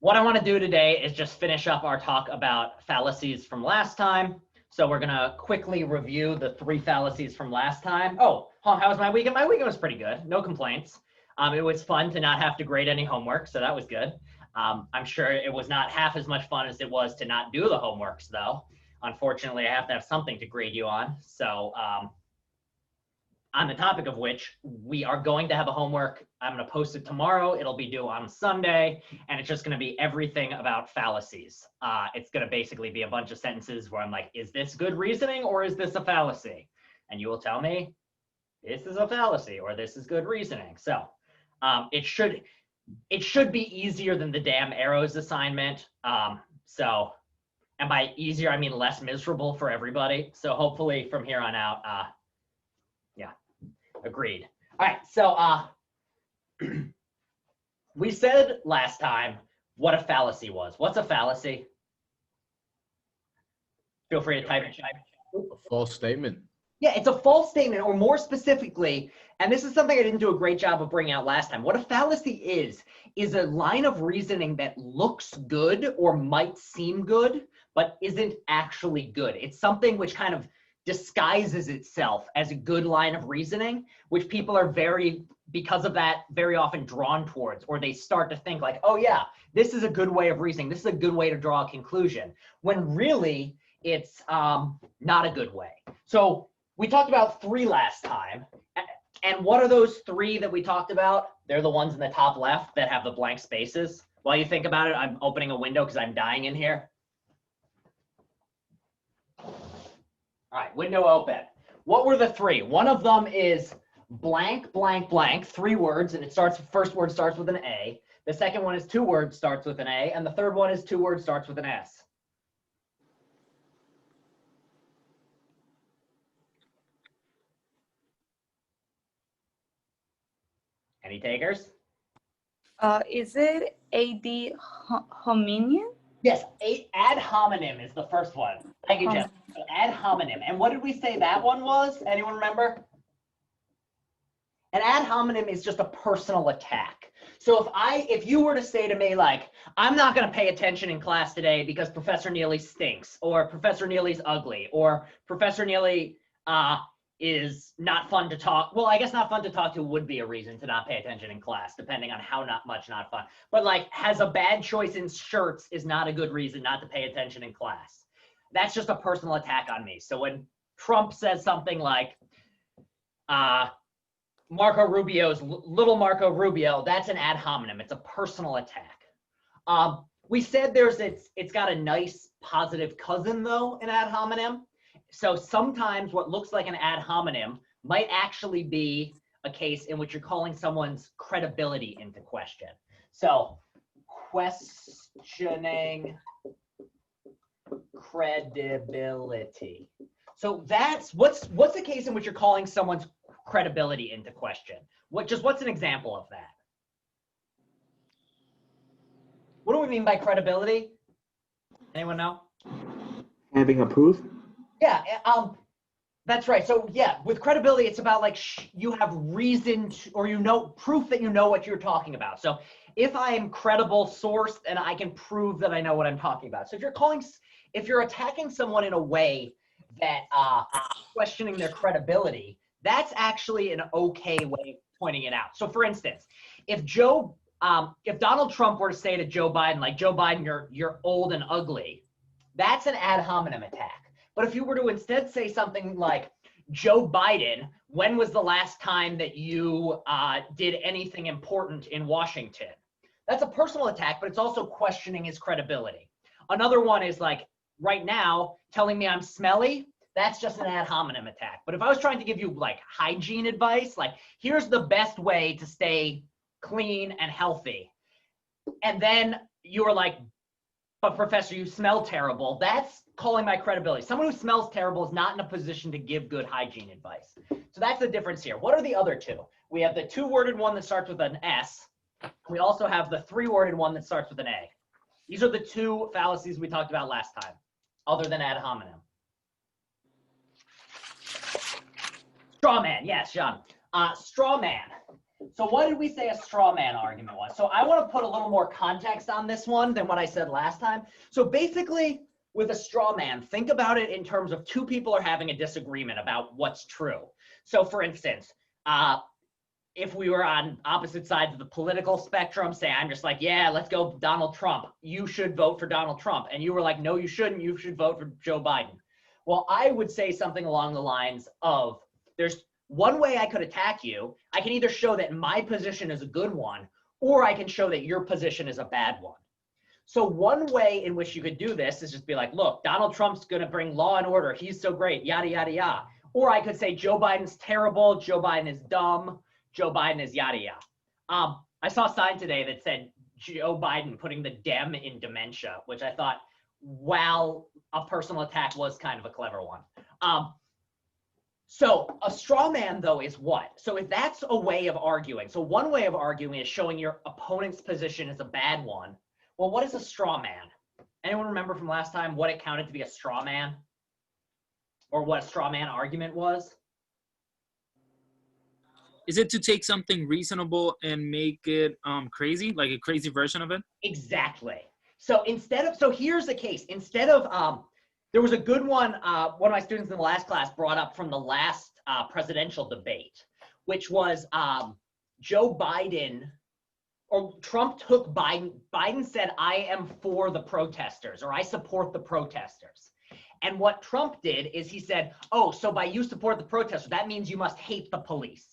what I want to do today is just finish up our talk about fallacies from last time. So we're going to quickly review the 3 fallacies from last time. Oh, how was my weekend? My weekend was pretty good. No complaints. It was fun to not have to grade any homework, so that was good. I'm sure it was not half as much fun as it was to not do the homeworks, though. Unfortunately, I have to have something to grade you on. So on the topic of which, we are going to have a homework. I'm going to post it tomorrow. It'll be due on Sunday, and it's just going to be everything about fallacies. It's going to basically be a bunch of sentences where I'm like, is this good reasoning or is this a fallacy? And you will tell me, this is a fallacy or this is good reasoning. So it should be easier than the damn arrows assignment. And by easier, I mean less miserable for everybody. So hopefully from here on out, yeah, agreed. All right, so we said last time what a fallacy was. What's a fallacy? Feel free to type in chat. A false statement. Yeah, it's a false statement, or more specifically, and this is something I didn't do a great job of bringing out last time. What a fallacy is a line of reasoning that looks good or might seem good, but isn't actually good. It's something which kind of disguises itself as a good line of reasoning, which people are because of that, very often drawn towards, or they start to think like, oh yeah, this is a good way of reasoning. This is a good way to draw a conclusion, when really it's not a good way. So we talked about 3 last time. And what are those 3 that we talked about? They're the ones in the top left that have the blank spaces. While you think about it, I'm opening a window because I'm dying in here. All right, window open. What were the 3? One of them is blank, blank, blank, 3 words, and first word starts with an A. The second one is 2 words, starts with an A, and the third one is 2 words, starts with an S. Any takers? Is it ad hominem? Yes, ad hominem is the first one. Thank you, Jeff. Ad hominem. And what did we say that one was? Anyone remember? An ad hominem is just a personal attack. So if you were to say to me, like, I'm not going to pay attention in class today because Professor Neely stinks, or Professor Neely's ugly, or Professor Neely is not fun to talk. Well, I guess not fun to talk to would be a reason to not pay attention in class, depending on how not fun. But like, has a bad choice in shirts is not a good reason not to pay attention in class. That's just a personal attack on me. So when Trump says something like, Marco Rubio's little Marco Rubio, that's an ad hominem. It's a personal attack. We said it's got a nice positive cousin though, an ad hominem. So sometimes what looks like an ad hominem might actually be a case in which you're calling someone's credibility into question. So questioning credibility. So that's what's the case in which you're calling someone's credibility into question? What's an example of that? What do we mean by credibility? Anyone know? Having a proof? Yeah, that's right. So yeah, with credibility, it's about like you have reason to, or proof that you know what you're talking about. So if I am credible sourced and I can prove that I know what I'm talking about. So if you're attacking someone in a way that questioning their credibility, that's actually an okay way of pointing it out. So for instance, if Donald Trump were to say to Joe Biden, like, Joe Biden, you're old and ugly, that's an ad hominem attack. But if you were to instead say something like, Joe Biden, when was the last time that you did anything important in Washington? That's a personal attack, but it's also questioning his credibility. Another one is like, right now, telling me I'm smelly, that's just an ad hominem attack. But if I was trying to give you like hygiene advice, like, here's the best way to stay clean and healthy, and then you were like, but Professor, you smell terrible, that's calling my credibility. Someone who smells terrible is not in a position to give good hygiene advice. So that's the difference here. What are the other 2? We have the 2-worded one that starts with an S. We also have the 3-worded one that starts with an A. These are the 2 fallacies we talked about last time, other than ad hominem. Straw man, yes, Sean. Straw man. So what did we say a straw man argument was? So I want to put a little more context on this one than what I said last time. So basically, with a straw man, think about it in terms of two people are having a disagreement about what's true. So for instance, if we were on opposite sides of the political spectrum, say I'm just like, yeah, let's go Donald Trump. You should vote for Donald Trump. And you were like, no, you shouldn't. You should vote for Joe Biden. Well, I would say something along the lines of, there's one way I could attack you. I can either show that my position is a good one, or I can show that your position is a bad one. So one way in which you could do this is just be like, look, Donald Trump's going to bring law and order. He's so great, yada, yada, yada. Or I could say Joe Biden's terrible. Joe Biden is dumb. Joe Biden is yada, yada. I saw a sign today that said Joe Biden putting the Dem in dementia, which I thought, while a personal attack was kind of a clever one. So a straw man, though, is what? So if that's a way of arguing, so one way of arguing is showing your opponent's position is a bad one. Well, what is a straw man? Anyone remember from last time what it counted to be a straw man? Or what a straw man argument was? Is it to take something reasonable and make it crazy, like a crazy version of it? Exactly. So so here's the case. Instead of, there was a good one, one of my students in the last class brought up from the last presidential debate, which was Joe Biden, or Trump took Biden. Biden said, I am for the protesters, or I support the protesters. And what Trump did is he said, oh, so by you support the protesters, that means you must hate the police.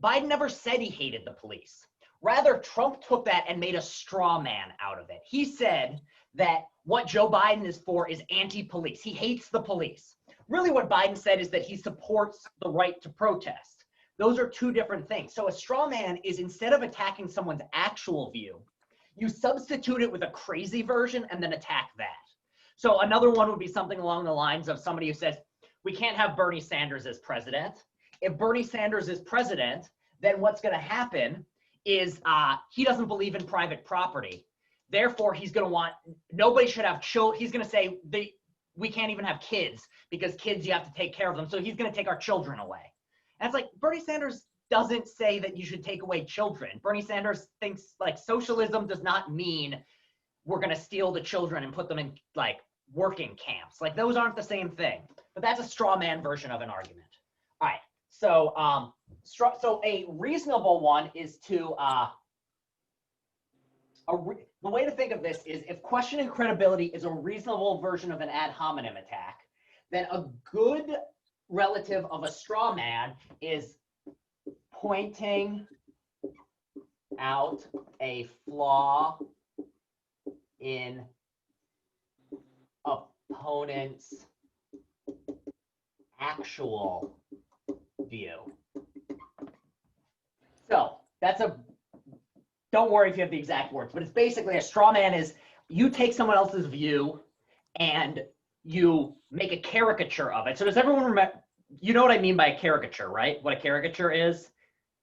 Biden never said he hated the police. Rather, Trump took that and made a straw man out of it. He said that what Joe Biden is for is anti-police. He hates the police. Really what Biden said is that he supports the right to protest. Those are two different things. So a straw man is, instead of attacking someone's actual view, you substitute it with a crazy version and then attack that. So another one would be something along the lines of somebody who says, we can't have Bernie Sanders as president. If Bernie Sanders is president, then what's going to happen is he doesn't believe in private property. Therefore, he's going to want, nobody should have children. He's going to say, we can't even have kids because kids, you have to take care of them. So he's going to take our children away. And it's like, Bernie Sanders doesn't say that you should take away children. Bernie Sanders thinks like socialism does not mean we're going to steal the children and put them in like working camps. Like those aren't the same thing. But that's a straw man version of an argument. All right. So, so a reasonable one is to, the way to think of this is if questioning credibility is a reasonable version of an ad hominem attack, then a good relative of a straw man is pointing out a flaw in opponent's actual view. So that's don't worry if you have the exact words, but it's basically a straw man is you take someone else's view and you make a caricature of it. So does everyone remember, you know what I mean by a caricature, right? What a caricature is?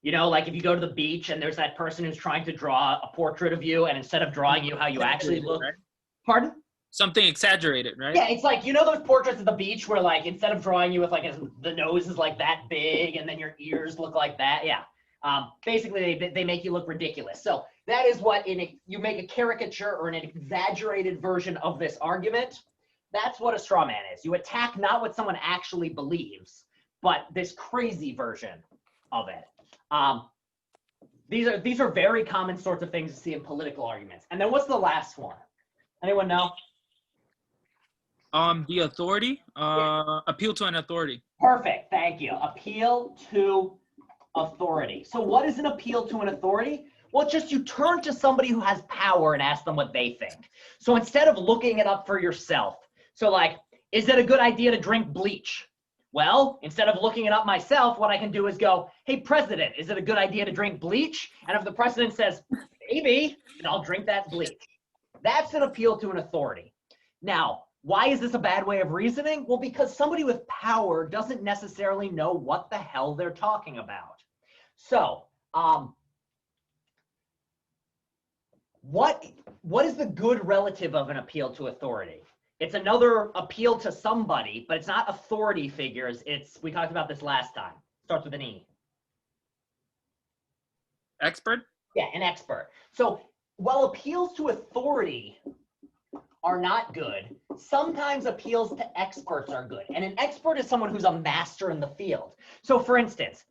You know, like if you go to the beach and there's that person who's trying to draw a portrait of you, and instead of drawing you how you actually look, right? Pardon? Something exaggerated, right? Yeah, it's like, you know those portraits of the beach where like instead of drawing you with like the nose is like that big and then your ears look like that? Yeah. Basically, they make you look ridiculous. So that is what you make a caricature or an exaggerated version of this argument. That's what a straw man is. You attack not what someone actually believes, but this crazy version of it. These are very common sorts of things to see in political arguments. And then what's the last one? Anyone know? The authority, appeal to an authority. Perfect, thank you. Appeal to authority. So what is an appeal to an authority? Well, it's just you turn to somebody who has power and ask them what they think. So instead of looking it up for yourself, so like, is it a good idea to drink bleach? Well, instead of looking it up myself, what I can do is go, hey, president, is it a good idea to drink bleach? And if the president says, maybe, then I'll drink that bleach. That's an appeal to an authority. Now, why is this a bad way of reasoning? Well, because somebody with power doesn't necessarily know what the hell they're talking about. So, what is the good relative of an appeal to authority? It's another appeal to somebody, but it's not authority figures. We talked about this last time. Starts with an E. Expert? Yeah, an expert. So while appeals to authority are not good, sometimes appeals to experts are good. And an expert is someone who's a master in the field. So for instance,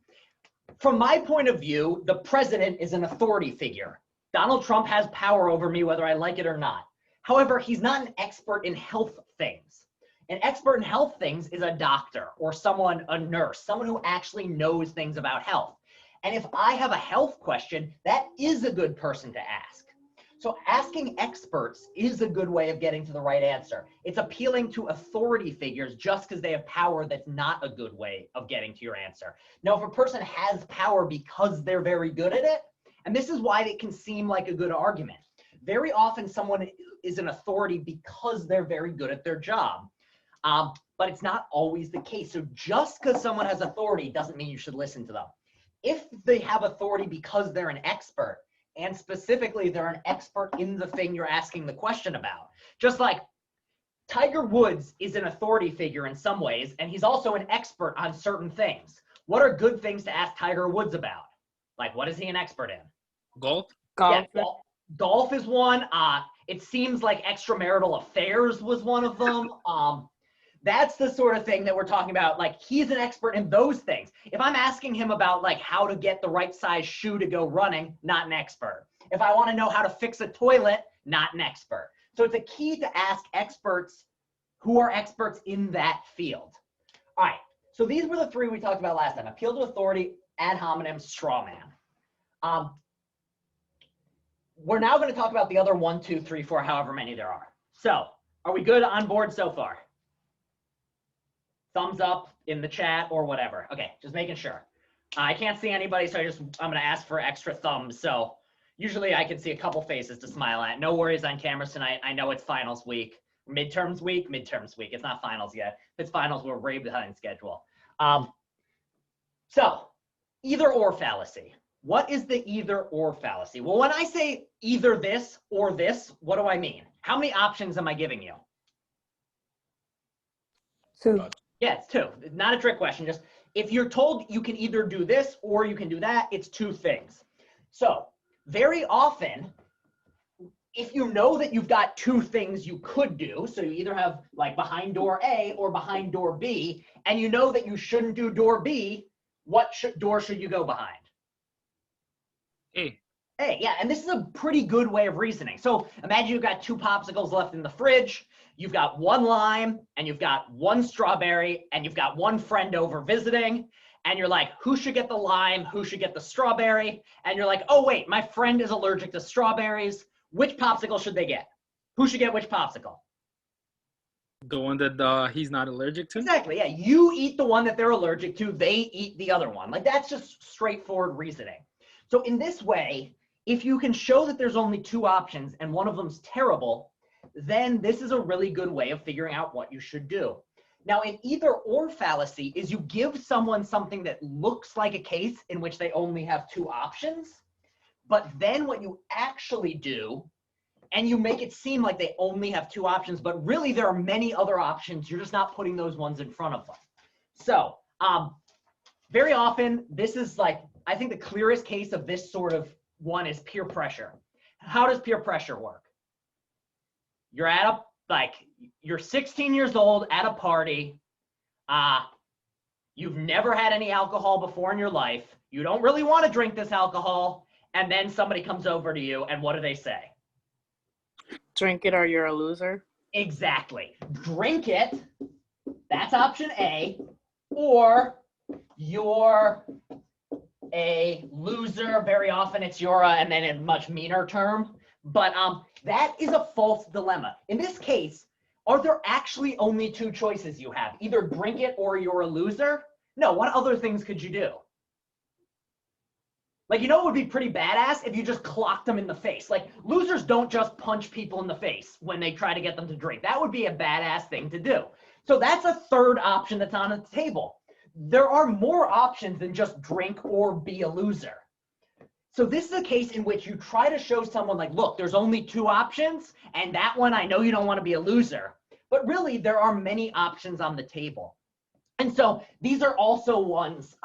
from my point of view, the president is an authority figure. Donald Trump has power over me whether I like it or not. However, he's not an expert in health things. An expert in health things is a doctor or someone, a nurse, someone who actually knows things about health. And if I have a health question, that is a good person to ask. So asking experts is a good way of getting to the right answer. It's appealing to authority figures just because they have power. That's not a good way of getting to your answer. Now, if a person has power because they're very good at it, and this is why it can seem like a good argument. Very often someone is an authority because they're very good at their job. But it's not always the case. So just because someone has authority doesn't mean you should listen to them. If they have authority because they're an expert, and specifically they're an expert in the thing you're asking the question about, just like Tiger Woods is an authority figure in some ways, and he's also an expert on certain things. What are good things to ask Tiger Woods about? Like, what is he an expert in? Golf? Golf. Yeah, golf is one. It seems like extramarital affairs was one of them. That's the sort of thing that we're talking about. Like, he's an expert in those things. If I'm asking him about like how to get the right size shoe to go running, not an expert. If I want to know how to fix a toilet, not an expert. So it's a key to ask experts who are experts in that field. All right. So these were the three we talked about last time: appeal to authority, ad hominem, straw man. We're now going to talk about the other 1, 2, 3, 4, however many there are. So are we good on board so far? Thumbs up in the chat or whatever. Okay, just making sure. I can't see anybody, so I'm going to ask for extra thumbs. So usually I can see a couple faces to smile at. No worries on cameras tonight. I know it's finals week. Midterms week. It's not finals yet. If it's finals, we're way behind schedule. So either or fallacy. What is the either or fallacy? Well, when I say either this or this, what do I mean? How many options am I giving you? 2. Yeah, it's 2. It's not a trick question. Just if you're told you can either do this or you can do that, it's 2 things. So very often, if you know that you've got 2 things you could do, so you either have like behind door A or behind door B, and you know that you shouldn't do door B, what door should you go behind? A. Hey, yeah, and this is a pretty good way of reasoning. So imagine you've got 2 popsicles left in the fridge, you've got 1 lime, and you've got 1 strawberry, and you've got 1 friend over visiting, and you're like, who should get the lime, who should get the strawberry? And you're like, oh wait, my friend is allergic to strawberries. Which popsicle should they get? Who should get which popsicle? The one that he's not allergic to? Exactly, yeah. You eat the one that they're allergic to, they eat the other one. Like, that's just straightforward reasoning. So in this way, if you can show that there's only 2 options and one of them's terrible, then this is a really good way of figuring out what you should do. Now, an either or fallacy is you give someone something that looks like a case in which they only have 2 options, but then what you actually do, and you make it seem like they only have 2 options, but really there are many other options. You're just not putting those ones in front of them. So very often, this is like, I think the clearest case of this sort of one is peer pressure. How does peer pressure work? You're at you're 16 years old at a party. You've never had any alcohol before in your life. You don't really want to drink this alcohol. And then somebody comes over to you, and what do they say? Drink it or you're a loser. Exactly. Drink it. That's option A. Or you're a loser. Very often it's you're and then in much meaner term. But that is a false dilemma. In this case, are there actually only 2 choices you have? Either drink it or you're a loser? No, what other things could you do? Like, you know, it would be pretty badass if you just clocked them in the face. Like, losers don't just punch people in the face when they try to get them to drink. That would be a badass thing to do. So that's a third option that's on the table. There are more options than just drink or be a loser. So this is a case in which you try to show someone like, look, there's only 2 options, and that one, I know you don't want to be a loser. But really, there are many options on the table. And so these are also ones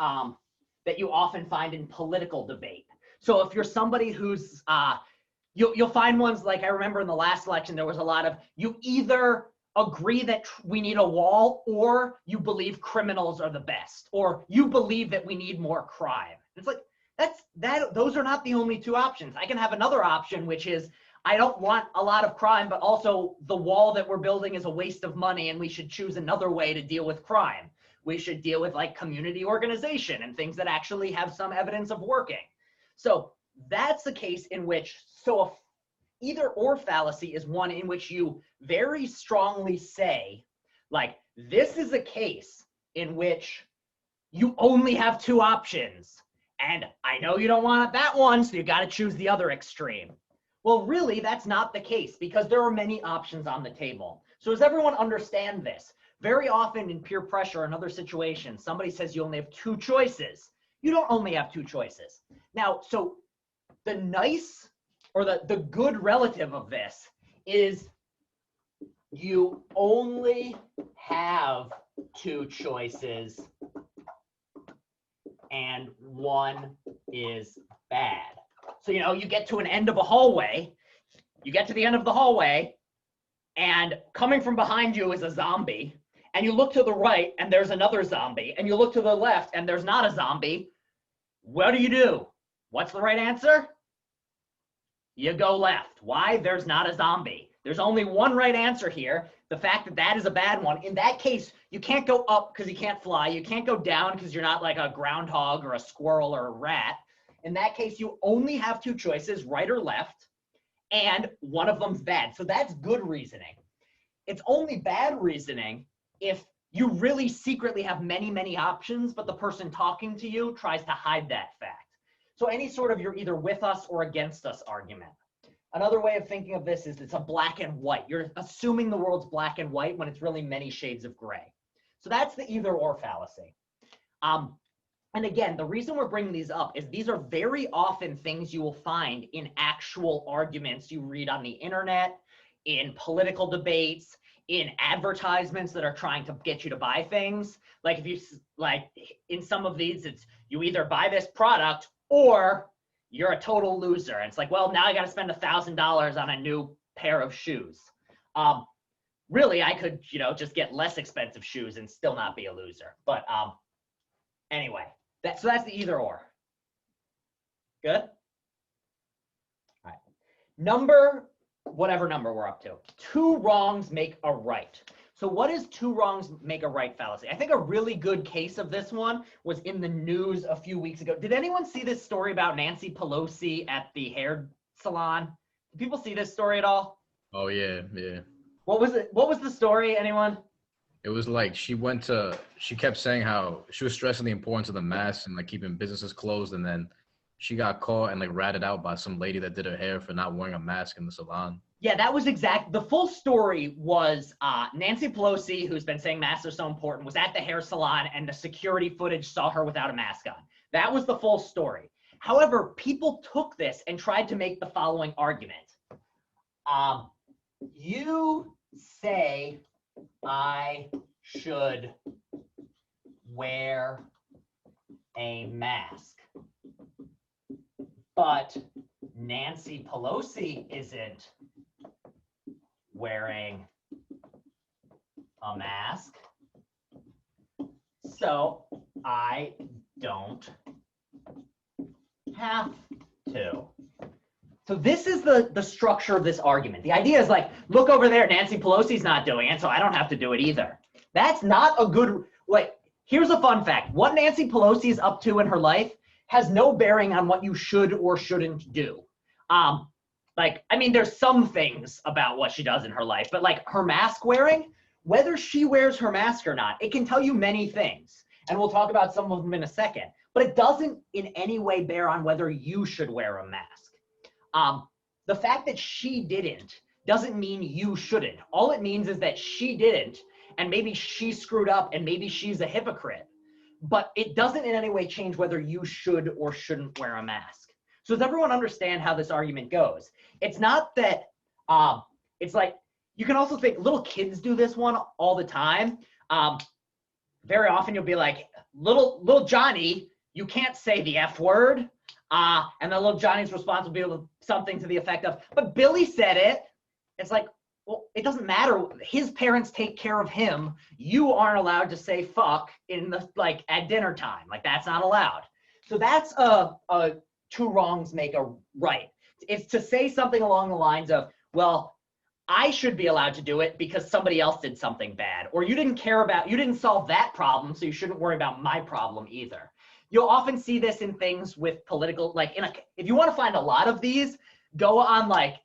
that you often find in political debate. So if you're somebody who's, you'll find ones like I remember in the last election, there was a lot of, you either agree that we need a wall or you believe criminals are the best, or you believe that we need more crime. It's like, those are not the only two options. I can have another option, which is I don't want a lot of crime, but also the wall that we're building is a waste of money and we should choose another way to deal with crime. We should deal with like community organization and things that actually have some evidence of working. So that's the case in which, so a either or fallacy is one in which you very strongly say, like, this is a case in which you only have two options. And I know you don't want that one, so you got to choose the other extreme. Well, really, that's not the case because there are many options on the table. So does everyone understand this? Very often in peer pressure and other situations, somebody says you only have two choices. You don't only have two choices. Now, so the nice or the good relative of this is you only have two choices and one is bad. So, you know, you get to an end of a hallway, you get to the end of the hallway, and coming from behind you is a zombie, and you look to the right and there's another zombie, and you look to the left and there's not a zombie. What do? What's the right answer? You go left. Why? There's not a zombie. There's only one right answer here. The fact that that is a bad one. In that case, you can't go up because you can't fly. You can't go down because you're not like a groundhog or a squirrel or a rat. In that case, you only have two choices, right or left, and one of them's bad. So that's good reasoning. It's only bad reasoning if you really secretly have many, many options, but the person talking to you tries to hide that fact. So any sort of you're either with us or against us argument. Another way of thinking of this is it's a black and white. You're assuming the world's black and white when it's really many shades of gray. So that's the either or fallacy. And again, the reason we're bringing these up is these are very often things you will find in actual arguments you read on the internet, in political debates, in advertisements that are trying to get you to buy things. Like if you, like in some of these, it's you either buy this product or you're a total loser. And it's like, well, now I got to spend $1,000 on a new pair of shoes. Really, I could, you know, just get less expensive shoes and still not be a loser. But anyway, so that's the either or. Good? All right. Whatever number we're up to. Two wrongs make a right. So what is two wrongs make a right fallacy? I think a really good case of this one was in the news a few weeks ago. Did anyone see this story about Nancy Pelosi at the hair salon? Did people see this story at all? Oh yeah, yeah. What was it? What was the story, anyone? It was like she kept saying how she was stressing the importance of the mask and like keeping businesses closed, and then she got caught and like ratted out by some lady that did her hair for not wearing a mask in the salon. Yeah, that was the full story was Nancy Pelosi, who's been saying masks are so important, was at the hair salon and the security footage saw her without a mask on. That was the full story. However, people took this and tried to make the following argument. You say I should wear a mask, but Nancy Pelosi isn't wearing a mask, so I don't have to. So this is the structure of this argument. The idea is like, look over there, Nancy Pelosi's not doing it, so I don't have to do it either. That's not a good, like, here's a fun fact. What Nancy Pelosi is up to in her life has no bearing on what you should or shouldn't do. Like, I mean, there's some things about what she does in her life, but like her mask wearing, whether she wears her mask or not, it can tell you many things. And we'll talk about some of them in a second, but it doesn't in any way bear on whether you should wear a mask. The fact that she didn't doesn't mean you shouldn't. All it means is that she didn't, and maybe she screwed up and maybe she's a hypocrite, but it doesn't in any way change whether you should or shouldn't wear a mask. So does everyone understand how this argument goes? It's not that, it's like, you can also think little kids do this one all the time. Very often you'll be like, little Johnny, you can't say the F word. And then little Johnny's response would be something to the effect of, but Billy said it. It's like, well, it doesn't matter. His parents take care of him. You aren't allowed to say fuck in the, like, at dinner time. Like, that's not allowed. So that's a two wrongs make a right. It's to say something along the lines of, well, I should be allowed to do it because somebody else did something bad, or you didn't solve that problem, so you shouldn't worry about my problem either. You'll often see this in things with political, like if you want to find a lot of these, go on like,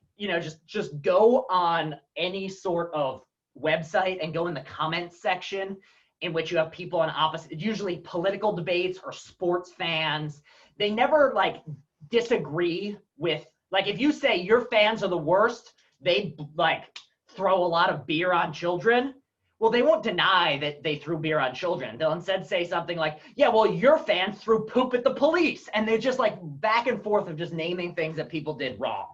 just go on any sort of website and go in the comments section in which you have people on opposite, usually political debates or sports fans. They never like disagree with, like if you say your fans are the worst, they like throw a lot of beer on children. Well, they won't deny that they threw beer on children. They'll instead say something like, yeah, well, your fans threw poop at the police. And they're just like back and forth of just naming things that people did wrong.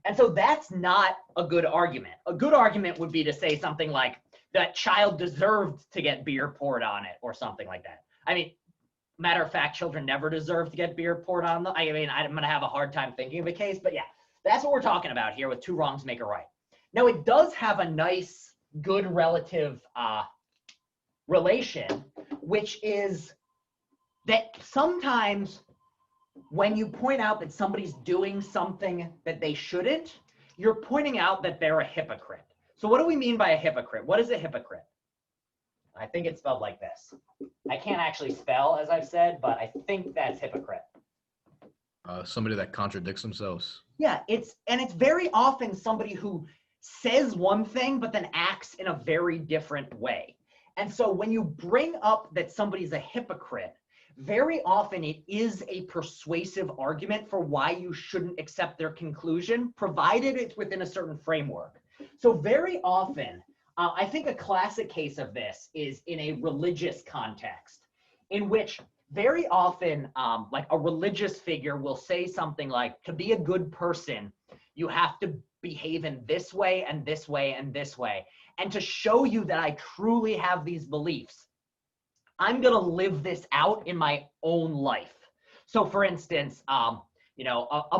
And so that's not a good argument. A good argument would be to say something like, that child deserved to get beer poured on it or something like that. I mean, matter of fact, children never deserve to get beer poured on them. I mean, I'm going to have a hard time thinking of a case, but yeah, that's what we're talking about here with two wrongs make a right. Now, it does have a nice, good relative relation, which is that sometimes when you point out that somebody's doing something that they shouldn't, you're pointing out that they're a hypocrite. So what do we mean by a hypocrite? What is a hypocrite? I think it's spelled like this. I can't actually spell, as I've said, but I think that's hypocrite. Somebody that contradicts themselves. Yeah, it's very often somebody who says one thing but then acts in a very different way. And so when you bring up that somebody's a hypocrite, very often it is a persuasive argument for why you shouldn't accept their conclusion, provided it's within a certain framework. So very often, I think a classic case of this is in a religious context, in which very often, like a religious figure will say something like, to be a good person, you have to behave in this way and this way and this way. And to show you that I truly have these beliefs, I'm going to live this out in my own life. So for instance, a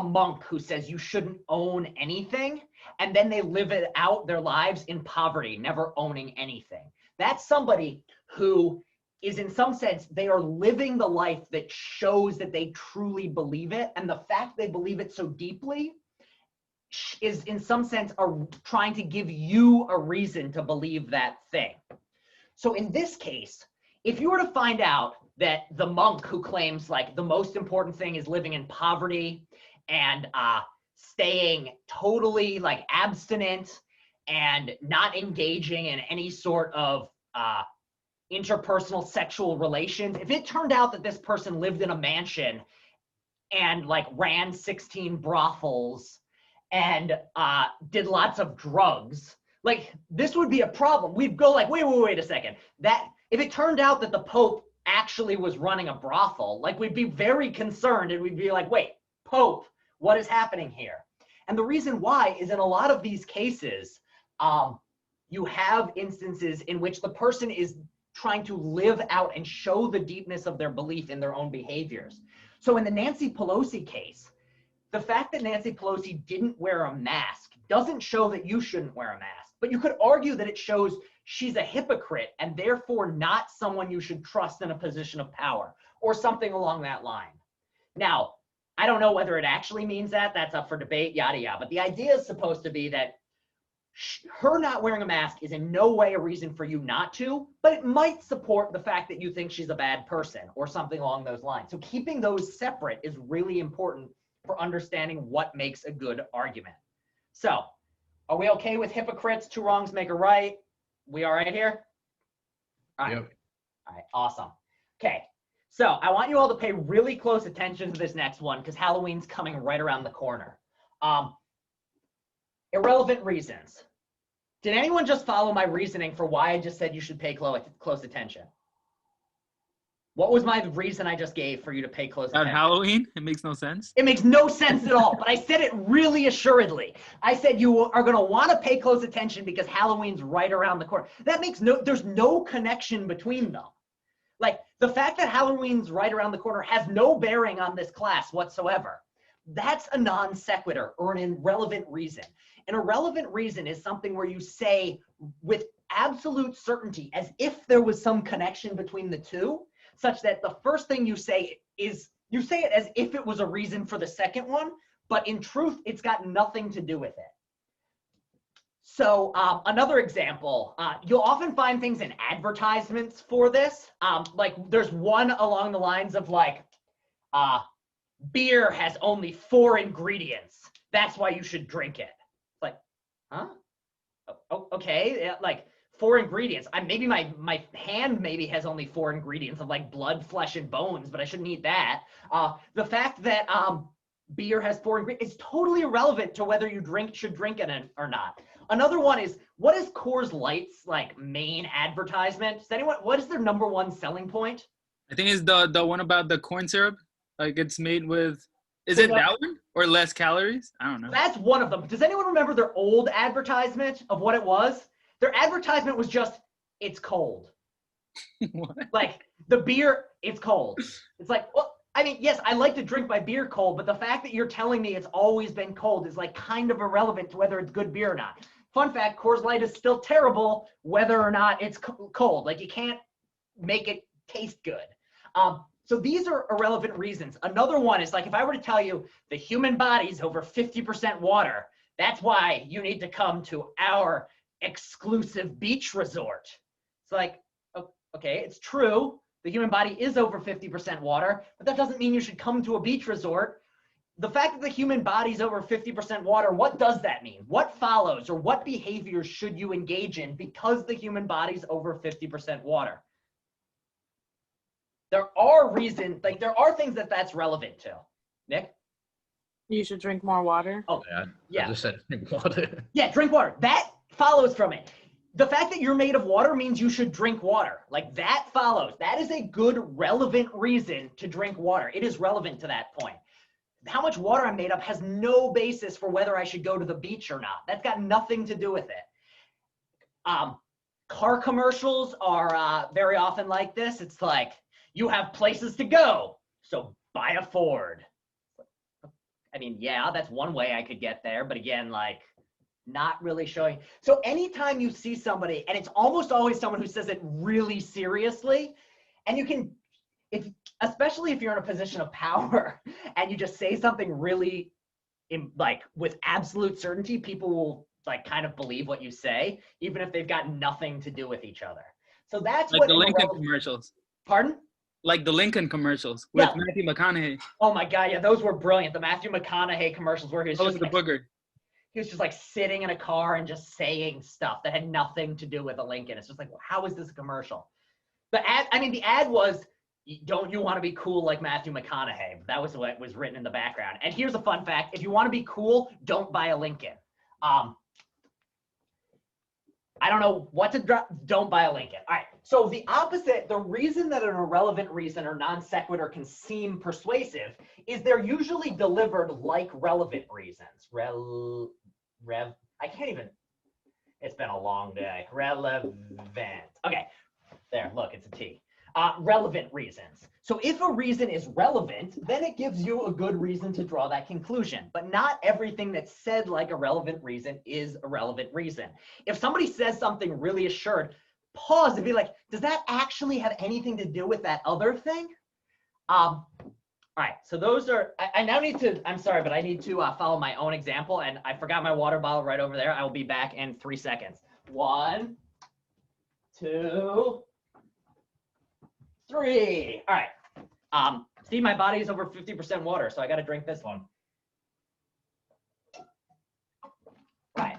monk who says you shouldn't own anything, and then they live it out their lives in poverty, never owning anything. That's somebody who is, in some sense, they are living the life that shows that they truly believe it. And the fact they believe it so deeply is, in some sense, are trying to give you a reason to believe that thing. So in this case, if you were to find out that the monk who claims like the most important thing is living in poverty and staying totally like abstinent and not engaging in any sort of interpersonal sexual relations, if it turned out that this person lived in a mansion and like ran 16 brothels and did lots of drugs, like this would be a problem. We'd go like, wait a second. That if it turned out that the Pope actually was running a brothel, like we'd be very concerned and we'd be like, wait, Pope, what is happening here? And the reason why is in a lot of these cases, you have instances in which the person is trying to live out and show the deepness of their belief in their own behaviors. So in the Nancy Pelosi case, the fact that Nancy Pelosi didn't wear a mask doesn't show that you shouldn't wear a mask, but you could argue that it shows she's a hypocrite and therefore not someone you should trust in a position of power or something along that line. Now, I don't know whether it actually means that, that's up for debate, yada, yada, but the idea is supposed to be that her not wearing a mask is in no way a reason for you not to, but it might support the fact that you think she's a bad person or something along those lines. So keeping those separate is really important for understanding what makes a good argument. So, are we okay with hypocrites? Two wrongs make a right. We all right here? All right. Yep. All right, awesome. Okay, so I want you all to pay really close attention to this next one because Halloween's coming right around the corner. Irrelevant reasons. Did anyone just follow my reasoning for why I just said you should pay close attention? What was my reason I just gave for you to pay close On attention? Halloween, it makes no sense. It makes no sense at all, but I said it really assuredly. I said you are going to want to pay close attention because Halloween's right around the corner. That makes there's no connection between them. Like the fact that Halloween's right around the corner has no bearing on this class whatsoever. That's a non sequitur or an irrelevant reason. An irrelevant reason is something where you say with absolute certainty, as if there was some connection between the two, such that the first thing you say is, you say it as if it was a reason for the second one, but in truth, it's got nothing to do with it. So another example, you'll often find things in advertisements for this. Like there's one along the lines of like, beer has only 4 ingredients. That's why you should drink it. It's like, huh? Oh, okay, yeah, like 4 ingredients. Maybe my hand maybe has only 4 ingredients of like blood, flesh, and bones, but I shouldn't eat that. The fact that beer has 4 ingredients is totally irrelevant to whether you should drink it or not. Another one is, what is Coors Light's like main advertisement? Does anyone, what is their #1 selling point? I think it's the one about the corn syrup. Like it's made with, is So it that one or less calories? I don't know. That's one of them. Does anyone remember their old advertisement of what it was? Their advertisement was just, it's cold. What? Like the beer, it's cold. It's like, well, I mean, yes, I like to drink my beer cold, but the fact that you're telling me it's always been cold is like kind of irrelevant to whether it's good beer or not. Fun fact, Coors Light is still terrible whether or not it's cold. Like you can't make it taste good. So these are irrelevant reasons. Another one is like, if I were to tell you the human body is over 50% water, that's why you need to come to our exclusive beach resort. It's like, okay, it's true. The human body is over 50% water, but that doesn't mean you should come to a beach resort. The fact that the human body is over 50% water, what does that mean? What follows, or what behaviors should you engage in because the human body's over 50% water? There are reasons, like there are things that that's relevant to. Nick? You should drink more water. Oh, I just said drink water. yeah, drink water. That follows from it. The fact that you're made of water means you should drink water. Like that follows. That is a good, relevant reason to drink water. It is relevant to that point. How much water I'm made of has no basis for whether I should go to the beach or not. That's got nothing to do with it. Car commercials are very often like this. It's like, you have places to go, so buy a Ford. I mean, yeah, that's one way I could get there, but again, like, not really showing. So anytime you see somebody, and it's almost always someone who says it really seriously, and you can, especially if you're in a position of power, and you just say something really, like, with absolute certainty, people will, like, kind of believe what you say, even if they've got nothing to do with each other. So that's like what the Lincoln commercials. Pardon? Like the Lincoln commercials with Yeah. Matthew McConaughey. Oh my God, yeah, those were brilliant. The Matthew McConaughey commercials where he was That was just the like, booger. he was just like sitting in a car and just saying stuff that had nothing to do with a Lincoln. It's just like, how is this a commercial? The ad was, don't you want to be cool like Matthew McConaughey? That was what was written in the background. And here's a fun fact. If you want to be cool, don't buy a Lincoln. I don't know what to drop. Don't buy a Lincoln. All right. So the opposite, the reason that an irrelevant reason or non sequitur can seem persuasive is they're usually delivered like relevant reasons. I can't even, it's been a long day. Relevant. Okay. There, look, it's a T. Relevant reasons. So if a reason is relevant, then it gives you a good reason to draw that conclusion. But not everything that's said like a relevant reason is a relevant reason. If somebody says something really assured, pause and be like, does that actually have anything to do with that other thing? All right, so those are, I now need to, I'm sorry, but I need to follow my own example, and I forgot my water bottle right over there. I will be back in 3 seconds. 1, 2, 3. All right. See, my body is over 50% water, so I got to drink this one. Right.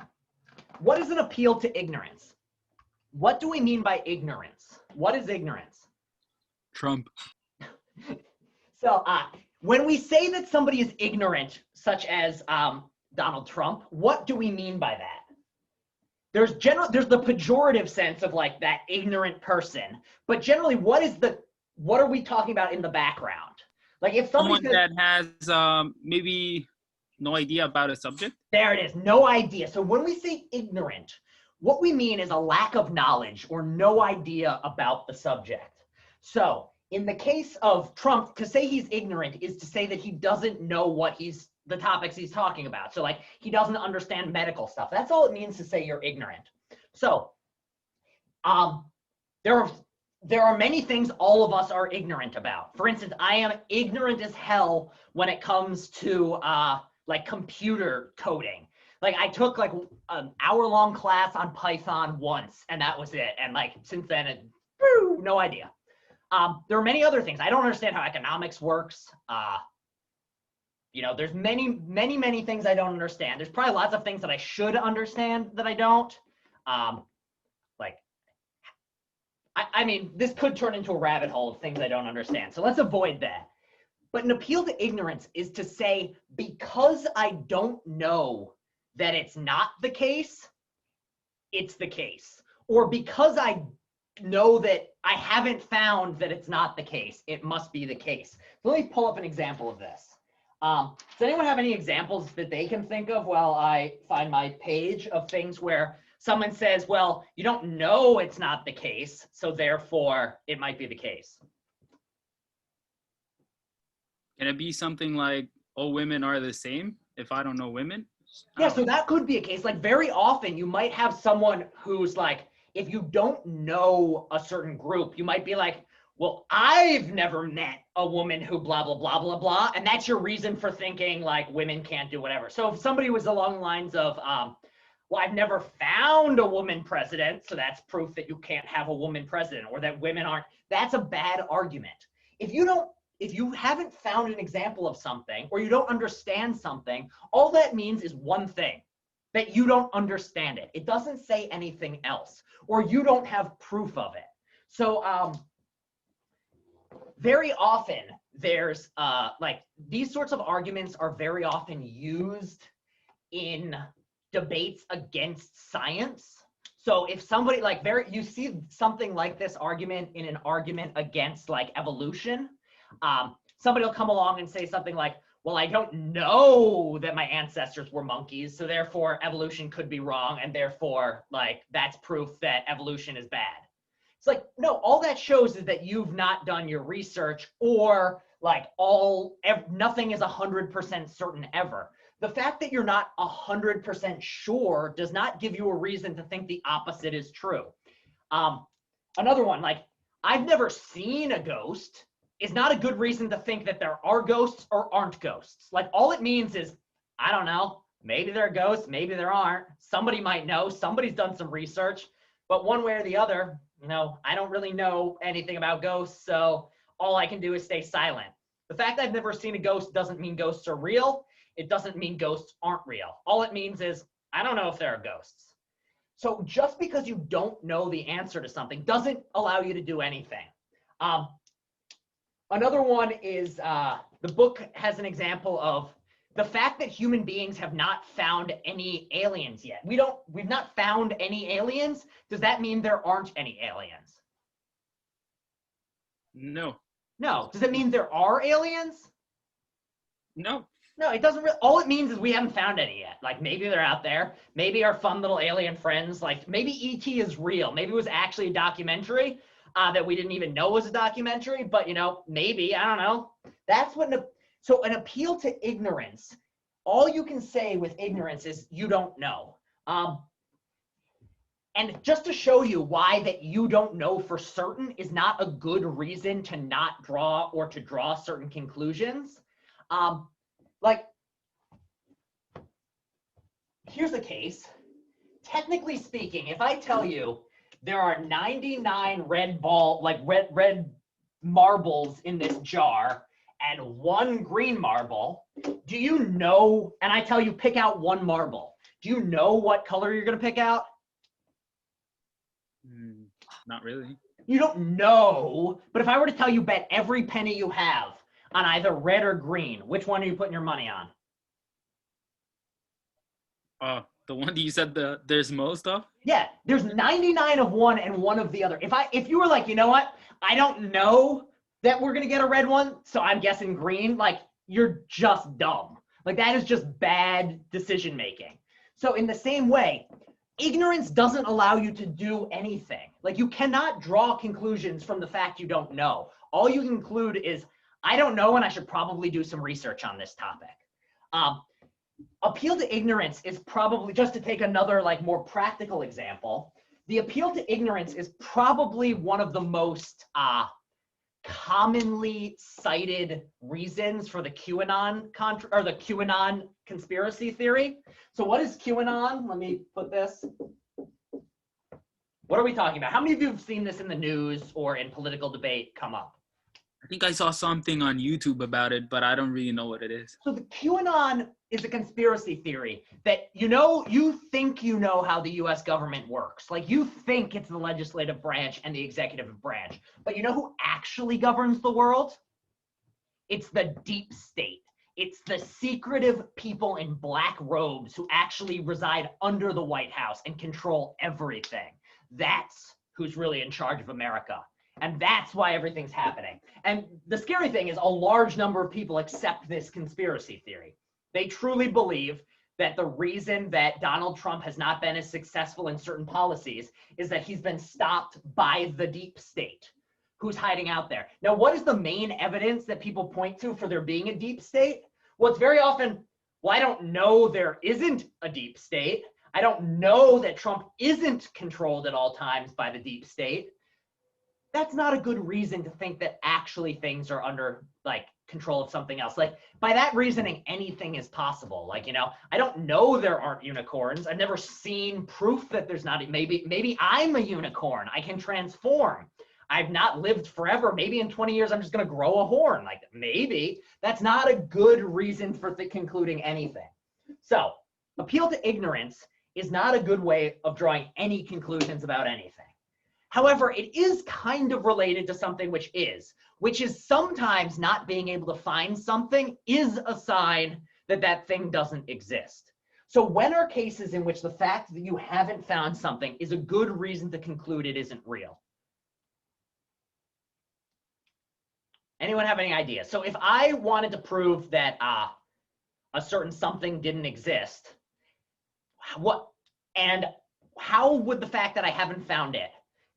What is an appeal to ignorance? What do we mean by ignorance? What is ignorance? Trump. So when we say that somebody is ignorant, such as Donald Trump, what do we mean by that? There's the pejorative sense of like that ignorant person, but generally what are we talking about in the background? Like if Someone somebody says, that has maybe no idea about a subject. there it is, no idea. So when we say ignorant, what we mean is a lack of knowledge or no idea about the subject. So in the case of Trump, to say he's ignorant is to say that he doesn't know what the topics he's talking about. So like he doesn't understand medical stuff. That's all it means to say you're ignorant. So there are many things all of us are ignorant about. For instance, I am ignorant as hell when it comes to like computer coding. Like I took like an hour-long class on Python once, and that was it. And like since then, no idea. There are many other things. I don't understand how economics works. There's many things I don't understand. There's probably lots of things that I should understand that I don't. I mean, this could turn into a rabbit hole of things I don't understand. So let's avoid that. But an appeal to ignorance is to say, because I don't know that it's not the case, it's the case. Or because I know that I haven't found that it's not the case, it must be the case. So let me pull up an example of this. Does anyone have any examples that they can think of while I find my page of things where someone says, well, you don't know it's not the case, so therefore it might be the case? Can it be something like, all women are the same if I don't know women? Yeah, so that could be a case. Like very often you might have someone who's like, if you don't know a certain group, you might be like, well, I've never met a woman who blah, blah, blah, blah, blah. And that's your reason for thinking like women can't do whatever. So if somebody was along the lines of, well, I've never found a woman president, so that's proof that you can't have a woman president, or that women aren't, that's a bad argument. If you haven't found an example of something, or you don't understand something, all that means is one thing, that you don't understand it. It doesn't say anything else, or you don't have proof of it. So very often there's like these sorts of arguments are very often used in debates against science. So if somebody you see something like this argument in an argument against like evolution, somebody will come along and say something like, well, I don't know that my ancestors were monkeys, so therefore evolution could be wrong, and therefore like that's proof that evolution is bad. It's like, no, all that shows is that you've not done your research, or like nothing is 100% certain ever. The fact that you're not 100% sure does not give you a reason to think the opposite is true. Another one, like I've never seen a ghost, is not a good reason to think that there are ghosts or aren't ghosts. Like all it means is, I don't know, maybe there are ghosts, maybe there aren't. Somebody might know, somebody's done some research, but one way or the other, I don't really know anything about ghosts, so all I can do is stay silent. The fact that I've never seen a ghost doesn't mean ghosts are real. It doesn't mean ghosts aren't real. All it means is, I don't know if there are ghosts. So just because you don't know the answer to something doesn't allow you to do anything. Another one is, the book has an example of the fact that human beings have not found any aliens yet. We've not found any aliens. Does that mean there aren't any aliens? No. No. Does it mean there are aliens? No. No, it doesn't really. All it means is we haven't found any yet. Like maybe they're out there. Maybe our fun little alien friends, like maybe E.T. is real. Maybe it was actually a documentary that we didn't even know was a documentary, but maybe, I don't know. That's what so an appeal to ignorance, all you can say with ignorance is you don't know. And just to show you why that you don't know for certain is not a good reason to not draw or to draw certain conclusions. Like, here's the case. Technically speaking, if I tell you there are 99 red marbles in this jar and 1 green marble, do you know, and I tell you pick out 1 marble, do you know what color you're going to pick out? Not really. You don't know, but if I were to tell you bet every penny you have on either red or green, which one are you putting your money on? The one that you said there's most of? Yeah, there's 99 of one and 1 of the other. If you were like, you know what, I don't know that we're gonna get a red one, so I'm guessing green, like you're just dumb. Like that is just bad decision making. So in the same way, ignorance doesn't allow you to do anything. Like, you cannot draw conclusions from the fact you don't know. All you conclude is, I don't know, and I should probably do some research on this topic. Appeal to ignorance is probably, just to take another like more practical example, the appeal to ignorance is probably one of the most commonly cited reasons for the QAnon the QAnon conspiracy theory. So what is QAnon? Let me put this. What are we talking about? How many of you have seen this in the news or in political debate come up? I think I saw something on YouTube about it, but I don't really know what it is. So the QAnon is a conspiracy theory that, you think you know how the US government works. Like, you think it's the legislative branch and the executive branch. But you know who actually governs the world? It's the deep state. It's the secretive people in black robes who actually reside under the White House and control everything. That's who's really in charge of America. And that's why everything's happening. And the scary thing is a large number of people accept this conspiracy theory. They truly believe that the reason that Donald Trump has not been as successful in certain policies is that he's been stopped by the deep state who's hiding out there. Now, what is the main evidence that people point to for there being a deep state? Well, it's very often, well, I don't know there isn't a deep state. I don't know that Trump isn't controlled at all times by the deep state. That's not a good reason to think that actually things are under like control of something else. Like, by that reasoning, anything is possible. Like, I don't know there aren't unicorns. I've never seen proof that there's not. Maybe I'm a unicorn. I can transform. I've not lived forever. Maybe in 20 years, I'm just going to grow a horn. Like, maybe. That's not a good reason for concluding anything. So appeal to ignorance is not a good way of drawing any conclusions about anything. However, it is kind of related to something which is sometimes not being able to find something is a sign that that thing doesn't exist. So when are cases in which the fact that you haven't found something is a good reason to conclude it isn't real? Anyone have any ideas? So if I wanted to prove that a certain something didn't exist, how would the fact that I haven't found it?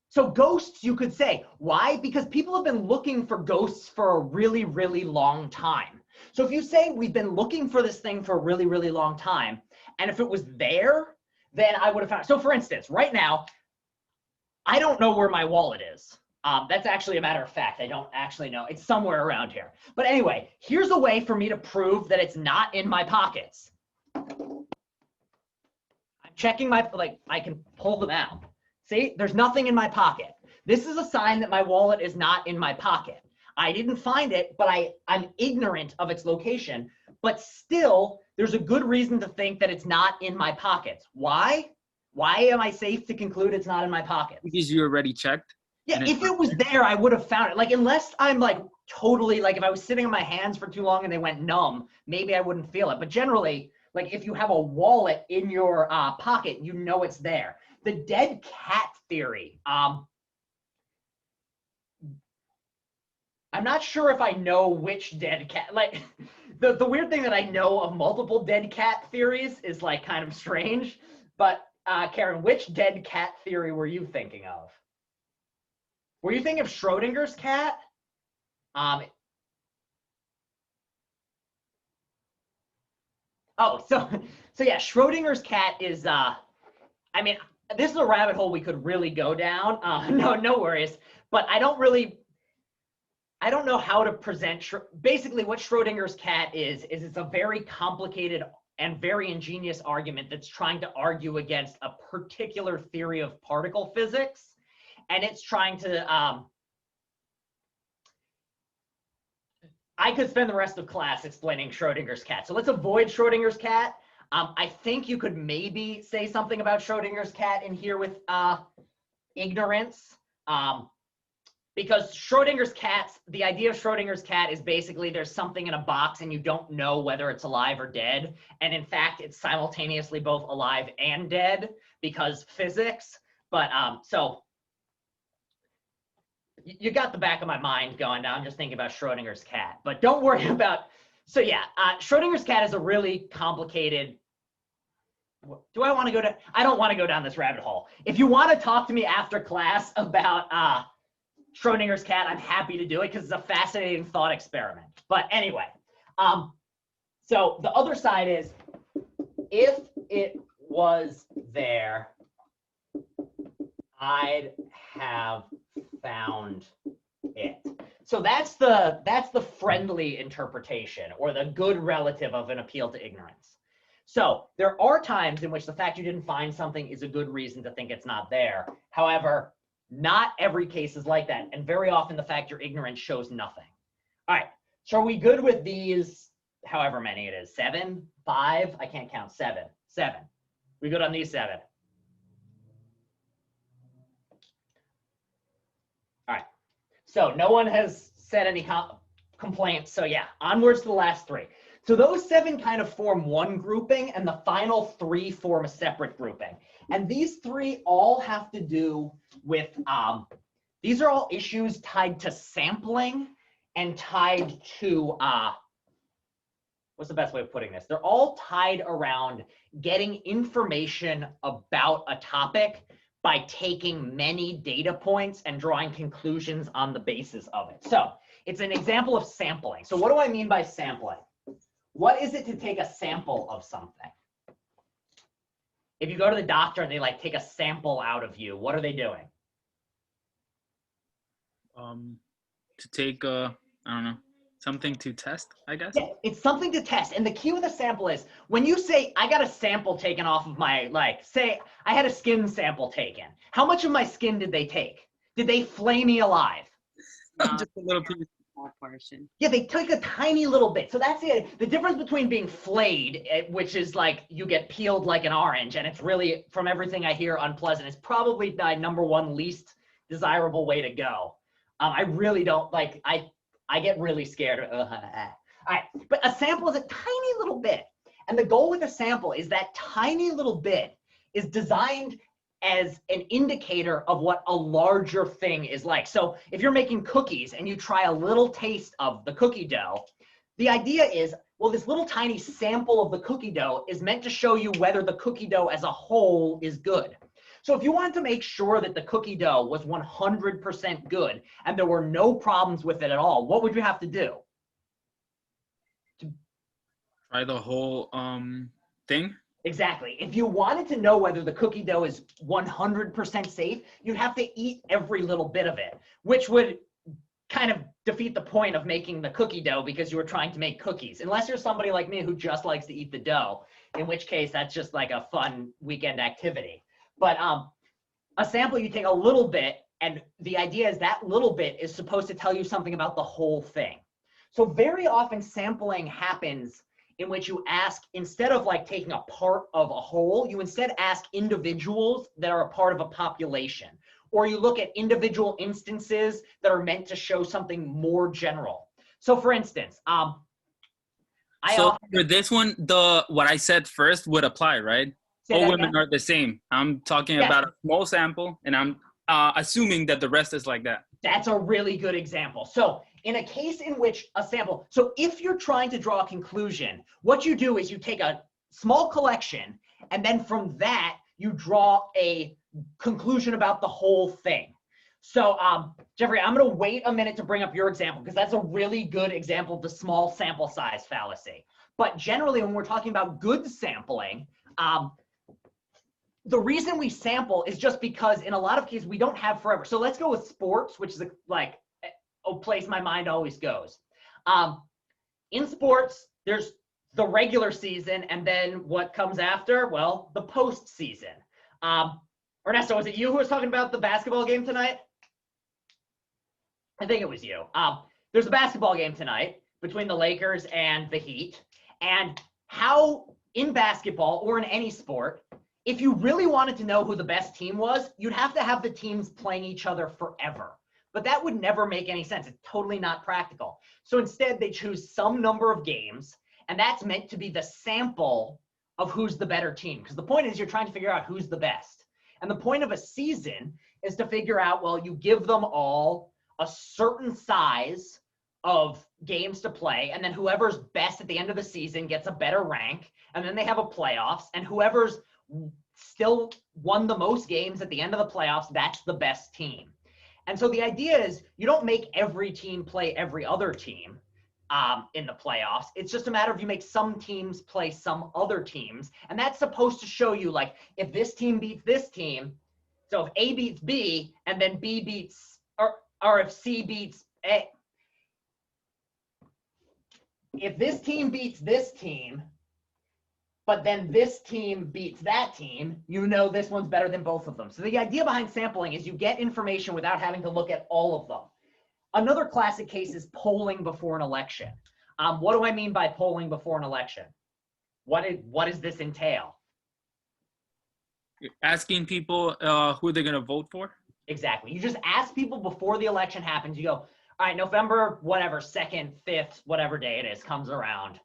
So ghosts, you could say. Why? Because people have been looking for ghosts for a really, really long time. So if you say we've been looking for this thing for a really, really long time, and if it was there, then I would have found it. So for instance, right now, I don't know where my wallet is. That's actually a matter of fact. I don't actually know. It's somewhere around here. But anyway, here's a way for me to prove that it's not in my pockets. I'm checking I can pull them out. See, there's nothing in my pocket. This is a sign that my wallet is not in my pocket. I didn't find it, but I'm ignorant of its location. But still, there's a good reason to think that it's not in my pockets. Why? Why am I safe to conclude it's not in my pocket? Because you already checked. Yeah, if it was there, I would have found it. Like, unless I'm like totally, like if I was sitting on my hands for too long and they went numb, maybe I wouldn't feel it. But generally, like if you have a wallet in your pocket, you know it's there. The dead cat theory. I'm not sure if I know which dead cat. Like, the weird thing that I know of multiple dead cat theories is like kind of strange. But Karen, which dead cat theory were you thinking of? Were you thinking of Schrodinger's cat? So yeah, Schrodinger's cat is, I mean, this is a rabbit hole we could really go down. No worries. But I don't know how to present. Basically, what Schrodinger's cat is it's a very complicated and very ingenious argument that's trying to argue against a particular theory of particle physics. And it's trying to, I could spend the rest of class explaining Schrodinger's cat. So let's avoid Schrodinger's cat. I think you could maybe say something about Schrodinger's cat in here with ignorance. Because Schrodinger's cats, the idea of Schrodinger's cat is basically there's something in a box and you don't know whether it's alive or dead. And in fact, it's simultaneously both alive and dead because physics. But so you got the back of my mind going down. I'm just thinking about Schrodinger's cat. But don't worry about, so yeah, Schrodinger's cat is a really complicated do I want to go down? I don't want to go down this rabbit hole. If you want to talk to me after class about Schrodinger's cat, I'm happy to do it because it's a fascinating thought experiment. But anyway, so the other side is, if it was there, I'd have found it. So that's the friendly interpretation, or the good relative of an appeal to ignorance. So there are times in which the fact you didn't find something is a good reason to think it's not there. However, not every case is like that, and very often the fact you're ignorant shows nothing. All right, so are we good with these, however many it is? 7, 5, I can't count, 7. We good on these 7? All right, so no one has said any complaints, so yeah, onwards to the last 3. So those 7 kind of form one grouping, and the final 3 form a separate grouping. And these 3 all have to do with, these are all issues tied to sampling and tied to, what's the best way of putting this? They're all tied around getting information about a topic by taking many data points and drawing conclusions on the basis of it. So it's an example of sampling. So what do I mean by sampling? What is it to take a sample of something? If you go to the doctor and they like take a sample out of you, what are they doing? To take I don't know, something to test, I guess. Yeah, it's something to test. And the key with a sample is when you say, I got a sample taken off of my, like, say I had a skin sample taken. How much of my skin did they take? Did they flay me alive? Just a little piece. Small portion. Yeah, they took a tiny little bit. So that's the difference between being flayed, which is like you get peeled like an orange, and it's really, from everything I hear, unpleasant. It's probably my #1 least desirable way to go. I really don't like, I get really scared. All right, but a sample is a tiny little bit. And the goal with a sample is that tiny little bit is designed as an indicator of what a larger thing is like. So if you're making cookies and you try a little taste of the cookie dough, the idea is, well, this little tiny sample of the cookie dough is meant to show you whether the cookie dough as a whole is good. So if you wanted to make sure that the cookie dough was 100% good and there were no problems with it at all, what would you have to do? Try the whole thing. Exactly. If you wanted to know whether the cookie dough is 100% safe, you'd have to eat every little bit of it, which would kind of defeat the point of making the cookie dough because you were trying to make cookies. Unless you're somebody like me who just likes to eat the dough, in which case that's just like a fun weekend activity. But a sample, you take a little bit, and the idea is that little bit is supposed to tell you something about the whole thing. So very often sampling happens in which you ask, instead of like taking a part of a whole, you instead ask individuals that are a part of a population, or you look at individual instances that are meant to show something more general. So for instance, for this one, what I said first would apply, right? All women are the same. I'm talking about a small sample, and I'm assuming that the rest is like that. That's a really good example. So in a case in which a sample, so if you're trying to draw a conclusion, what you do is you take a small collection, and then from that, you draw a conclusion about the whole thing. So Jeffrey, I'm gonna wait a minute to bring up your example because that's a really good example of the small sample size fallacy. But generally, when we're talking about good sampling, the reason we sample is just because in a lot of cases we don't have forever. So let's go with sports, which is like a place my mind always goes. In sports, there's the regular season, and then what comes after? Well, the postseason. Ernesto, was it you who was talking about the basketball game tonight? I think it was you. There's a basketball game tonight between the Lakers and the Heat. And how in basketball or in any sport, if you really wanted to know who the best team was, you'd have to have the teams playing each other forever. But that would never make any sense. It's totally not practical. So instead, they choose some number of games, and that's meant to be the sample of who's the better team. Because the point is you're trying to figure out who's the best. And the point of a season is to figure out, well, you give them all a certain size of games to play, and then whoever's best at the end of the season gets a better rank, and then they have a playoffs, and whoever's still won the most games at the end of the playoffs, that's the best team. And so the idea is you don't make every team play every other team in the playoffs. It's just a matter of you make some teams play some other teams. And that's supposed to show you, like, if this team beats this team, so if A beats B and then B beats, or if C beats A, if this team beats this team, but then this team beats that team, you know this one's better than both of them. So the idea behind sampling is you get information without having to look at all of them. Another classic case is polling before an election. What do I mean by polling before an election? What does this entail? Asking people who they're going to vote for? Exactly. You just ask people before the election happens. You go, all right, November, whatever, 2nd, 5th, whatever day it is, comes around.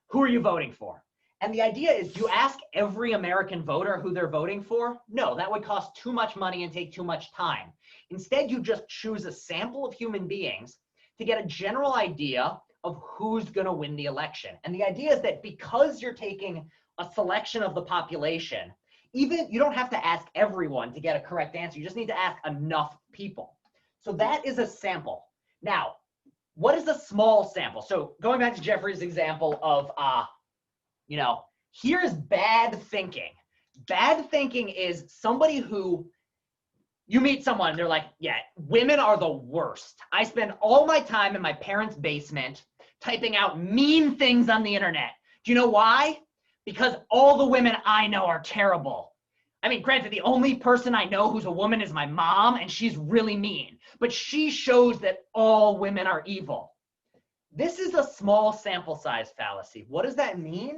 Who are you voting for? And the idea is you ask every American voter who they're voting for. No, that would cost too much money and take too much time. Instead, you just choose a sample of human beings to get a general idea of who's going to win the election. And the idea is that because you're taking a selection of the population, even you don't have to ask everyone to get a correct answer. You just need to ask enough people. So that is a sample. Now, what is a small sample? So going back to Jeffrey's example of here's bad thinking. Bad thinking is somebody who you meet someone, they're like, yeah, women are the worst. I spend all my time in my parents' basement typing out mean things on the internet. Do you know why? Because all the women I know are terrible. I mean, granted, the only person I know who's a woman is my mom, and she's really mean. But she shows that all women are evil. This is a small sample size fallacy. What does that mean?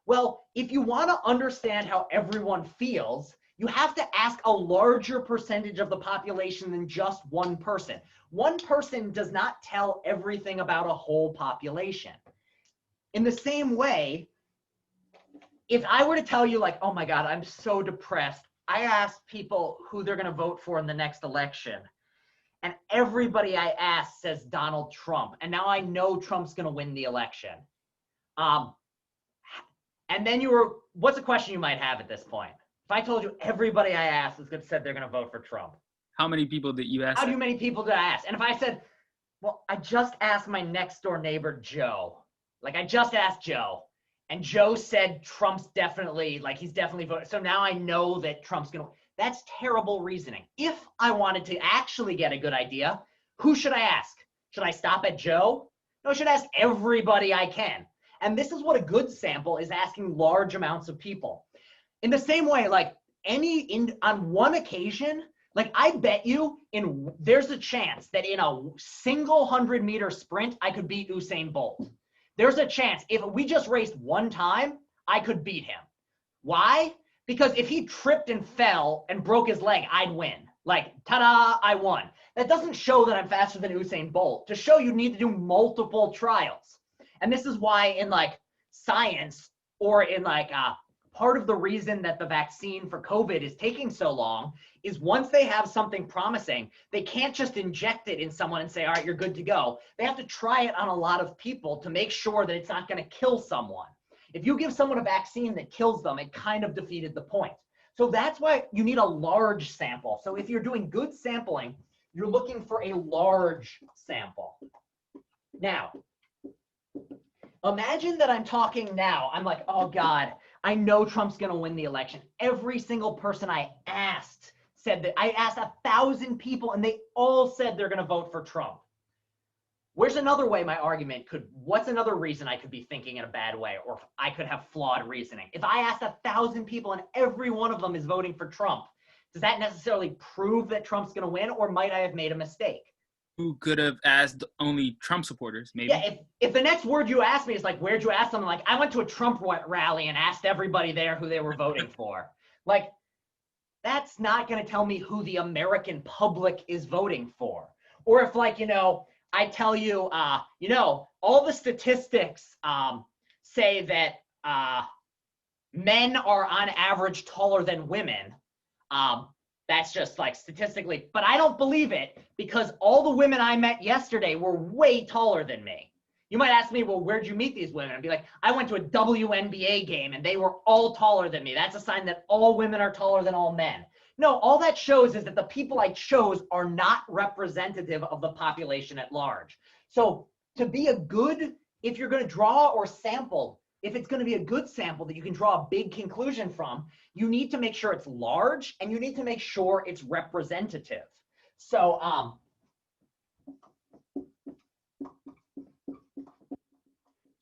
Well, if you want to understand how everyone feels, you have to ask a larger percentage of the population than just one person. One person does not tell everything about a whole population. In the same way, if I were to tell you, like, oh my God, I'm so depressed, I asked people who they're going to vote for in the next election, and everybody I asked says Donald Trump, and now I know Trump's going to win the election. And then what's a question you might have at this point? If I told you everybody I asked said they're going to vote for Trump. How many people did you ask? How many people did I ask? And if I said, well, I just asked my next door neighbor, Joe. Like, I just asked Joe. And Joe said Trump's definitely, like, he's definitely voting. So now I know that Trump's going to. That's terrible reasoning. If I wanted to actually get a good idea, who should I ask? Should I stop at Joe? No, I should ask everybody I can. And this is what a good sample is, asking large amounts of people. In the same way, like on one occasion, like I bet you there's a chance that in a single 100-meter sprint, I could beat Usain Bolt. There's a chance if we just raced one time, I could beat him. Why? Because if he tripped and fell and broke his leg, I'd win. Like, ta-da, I won. That doesn't show that I'm faster than Usain Bolt. To show, you need to do multiple trials. And this is why in like science or in like part of the reason that the vaccine for COVID is taking so long is once they have something promising, they can't just inject it in someone and say, all right, you're good to go. They have to try it on a lot of people to make sure that it's not going to kill someone. If you give someone a vaccine that kills them, it kind of defeated the point. So that's why you need a large sample. So if you're doing good sampling, you're looking for a large sample. Now, imagine that I'm talking now. I'm like, oh God, I know Trump's going to win the election. Every single person I asked said that. I asked 1,000 people and they all said they're going to vote for Trump. Where's another way my argument what's another reason I could be thinking in a bad way, or I could have flawed reasoning? If I asked 1,000 people and every one of them is voting for Trump, does that necessarily prove that Trump's going to win, or might I have made a mistake? Who could have asked only Trump supporters, maybe? Yeah, if the next word you ask me is like, where'd you ask them? Like, I went to a Trump rally and asked everybody there who they were voting for. Like, that's not going to tell me who the American public is voting for. Or if, like, I tell you, all the statistics say that men are on average taller than women. That's just like statistically, but I don't believe it because all the women I met yesterday were way taller than me. You might ask me, well, where'd you meet these women? I'd be like, I went to a WNBA game and they were all taller than me. That's a sign that all women are taller than all men. No, all that shows is that the people I chose are not representative of the population at large. So to be a good, if you're going to draw or sample, if it's going to be a good sample that you can draw a big conclusion from, you need to make sure it's large and you need to make sure it's representative. So,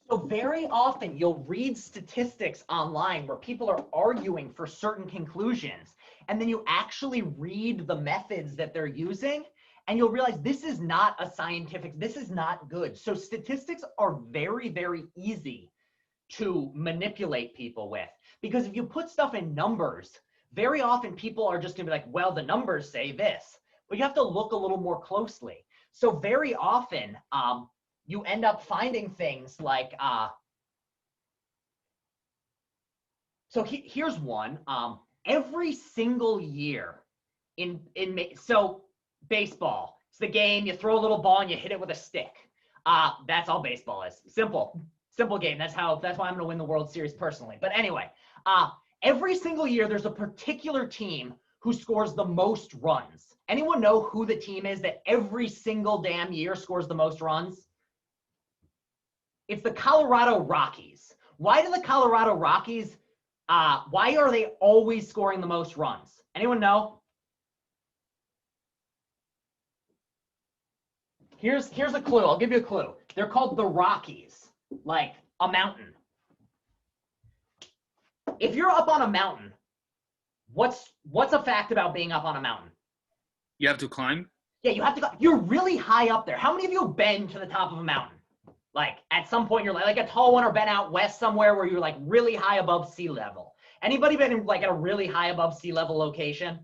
So very often you'll read statistics online where people are arguing for certain conclusions, and then you actually read the methods that they're using, and you'll realize this is not a scientific, this is not good. So statistics are very, very easy to manipulate people with, because if you put stuff in numbers, very often people are just gonna be like, well, the numbers say this, but you have to look a little more closely. So very often, you end up finding things like, so here's one, every single year so baseball, it's the game, you throw a little ball and you hit it with a stick. That's all baseball is. Simple game. That's why I'm gonna win the World Series personally. But anyway, every single year there's a particular team who scores the most runs. Anyone know who the team is that every single damn year scores the most runs? It's the Colorado Rockies. Why do the Colorado Rockies, why are they always scoring the most runs? Anyone know? Here's a clue. I'll give you a clue. They're called the Rockies, like a mountain. If you're up on a mountain, what's a fact about being up on a mountain? You have to climb? Yeah, you have to go. You're really high up there. How many of you have been to the top of a mountain? Like at some point you're like a tall one, or been out west somewhere where you're like really high above sea level. Anybody been in like at a really high above sea level location?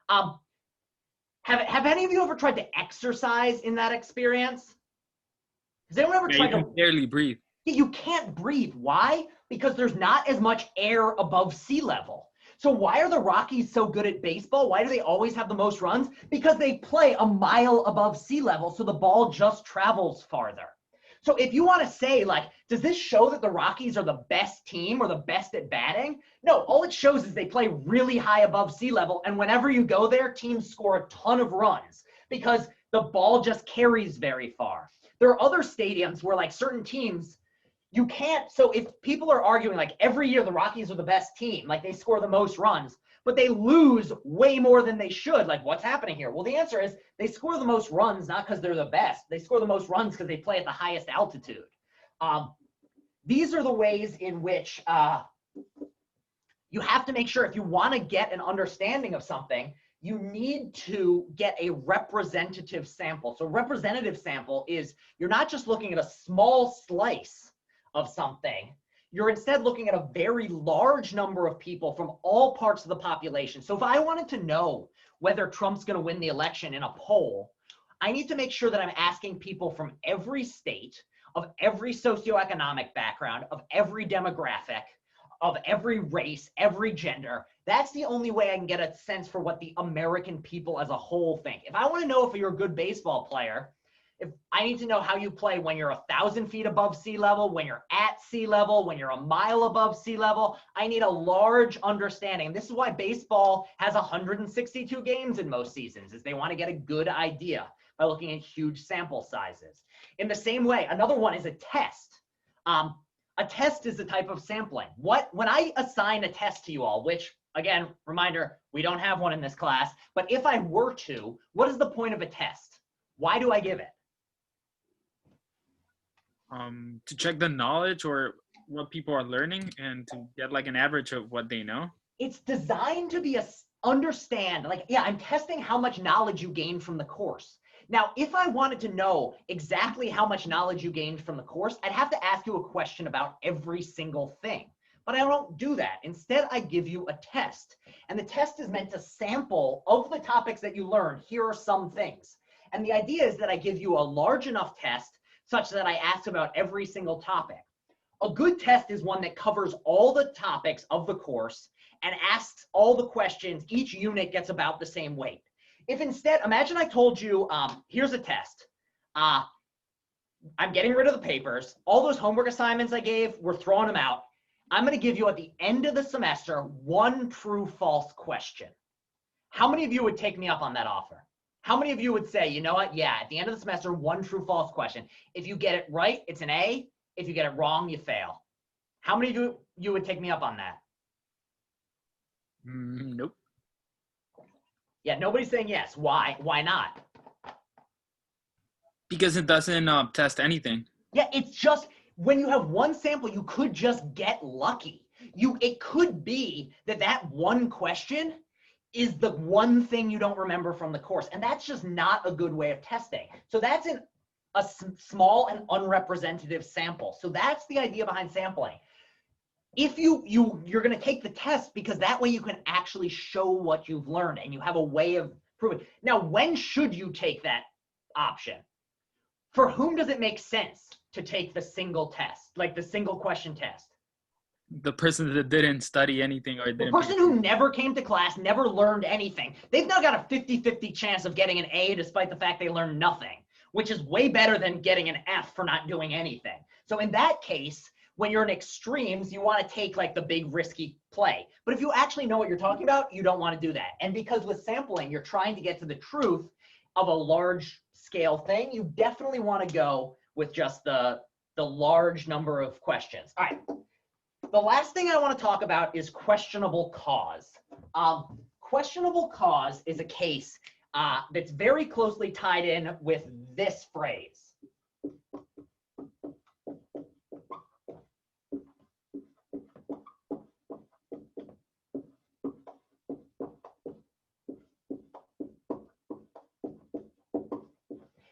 Have any of you ever tried to exercise in that experience? Has anyone ever tried you to can barely breathe? You can't breathe. Why? Because there's not as much air above sea level. So why are the Rockies so good at baseball? Why do they always have the most runs? Because they play a mile above sea level, so the ball just travels farther. So if you want to say, like, does this show that the Rockies are the best team or the best at batting? No, all it shows is they play really high above sea level, and whenever you go there, teams score a ton of runs because the ball just carries very far. There are other stadiums where, like, certain teams, you can't. So if people are arguing, like, every year the Rockies are the best team, like they score the most runs, but they lose way more than they should. Like, what's happening here? Well, the answer is they score the most runs not because they're the best. They score the most runs because they play at the highest altitude. These are the ways in which you have to make sure if you want to get an understanding of something, you need to get a representative sample. So representative sample is you're not just looking at a small slice of something. You're instead looking at a very large number of people from all parts of the population. So if I wanted to know whether Trump's going to win the election in a poll, I need to make sure that I'm asking people from every state, of every socioeconomic background, of every demographic, of every race, every gender. That's the only way I can get a sense for what the American people as a whole think. If I want to know if you're a good baseball player, if I need to know how you play when you're 1,000 feet above sea level, when you're at sea level, when you're a mile above sea level, I need a large understanding. And this is why baseball has 162 games in most seasons, is they want to get a good idea by looking at huge sample sizes. In the same way, another one is a test. A test is a type of sampling. When I assign a test to you all, which, again, reminder, we don't have one in this class, but if I were to, what is the point of a test? Why do I give it? To check the knowledge or what people are learning and to get like an average of what they know. It's designed to be understand, like, yeah, I'm testing how much knowledge you gained from the course. Now, if I wanted to know exactly how much knowledge you gained from the course, I'd have to ask you a question about every single thing. But I don't do that. Instead, I give you a test. And the test is meant to sample of the topics that you learned. Here are some things. And the idea is that I give you a large enough test such that I ask about every single topic. A good test is one that covers all the topics of the course and asks all the questions. Each unit gets about the same weight. If instead, imagine I told you, here's a test. I'm getting rid of the papers. All those homework assignments I gave, we're throwing them out. I'm going to give you at the end of the semester one true false question. How many of you would take me up on that offer? How many of you would say, you know what? Yeah, at the end of the semester, one true false question. If you get it right, it's an A. If you get it wrong, you fail. How many of you would take me up on that? Nope. Yeah, nobody's saying yes. Why? Why not? Because it doesn't test anything. Yeah, it's just when you have one sample, you could just get lucky. It could be that one question is the one thing you don't remember from the course, and that's just not a good way of testing. So that's a small and unrepresentative sample. So that's the idea behind sampling. If you're going to take the test because that way you can actually show what you've learned and you have a way of proving. Now, when should you take that option? For whom does it make sense to take the single test, like the single question test? The person that didn't study anything or The didn't. person who never came to class, never learned anything. They've now got a 50-50 chance of getting an A despite the fact they learned nothing, which is way better than getting an F for not doing anything. So in that case, when you're in extremes, you want to take like the big risky play. But if you actually know what you're talking about, you don't want to do that. And because with sampling, you're trying to get to the truth of a large scale thing, you definitely want to go with just the large number of questions. All right. The last thing I want to talk about is questionable cause. Questionable cause is a case that's very closely tied in with this phrase.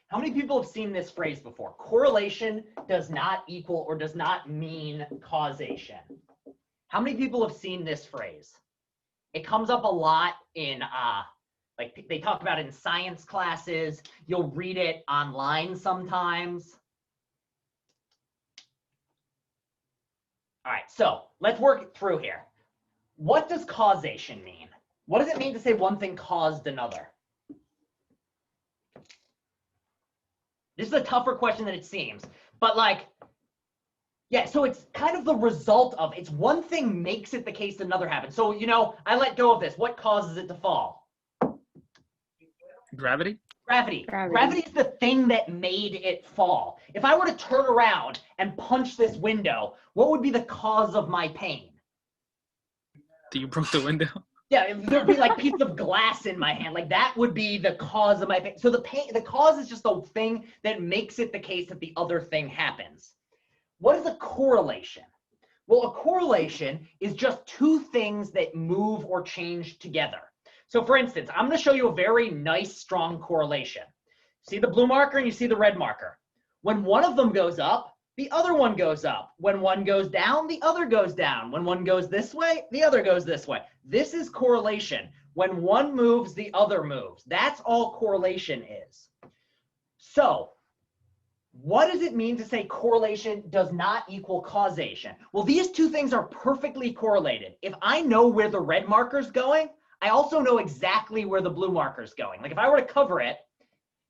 How many people have seen this phrase before? Correlation does not equal or does not mean causation. How many people have seen this phrase? It comes up a lot in, like they talk about it in science classes. You'll read it online sometimes. All right, so let's work it through here. What does causation mean? What does it mean to say one thing caused another? This is a tougher question than it seems, but like, yeah, so it's kind of the result of, it's one thing makes it the case that another happens. So, you know, I let go of this. What causes it to fall? Gravity? Gravity. Gravity is the thing that made it fall. If I were to turn around and punch this window, what would be the cause of my pain? Do you broke the window? Yeah, there'd be like pieces of glass in my hand. Like that would be the cause of my pain. So the cause is just the thing that makes it the case that the other thing happens. What is a correlation? Well, a correlation is just two things that move or change together. So for instance, I'm going to show you a very nice, strong correlation. See the blue marker and you see the red marker. When one of them goes up, the other one goes up. When one goes down, the other goes down. When one goes this way, the other goes this way. This is correlation. When one moves, the other moves. That's all correlation is. So what does it mean to say correlation does not equal causation? Well, these two things are perfectly correlated. If I know where the red marker's going, I also know exactly where the blue marker's going. Like if I were to cover it,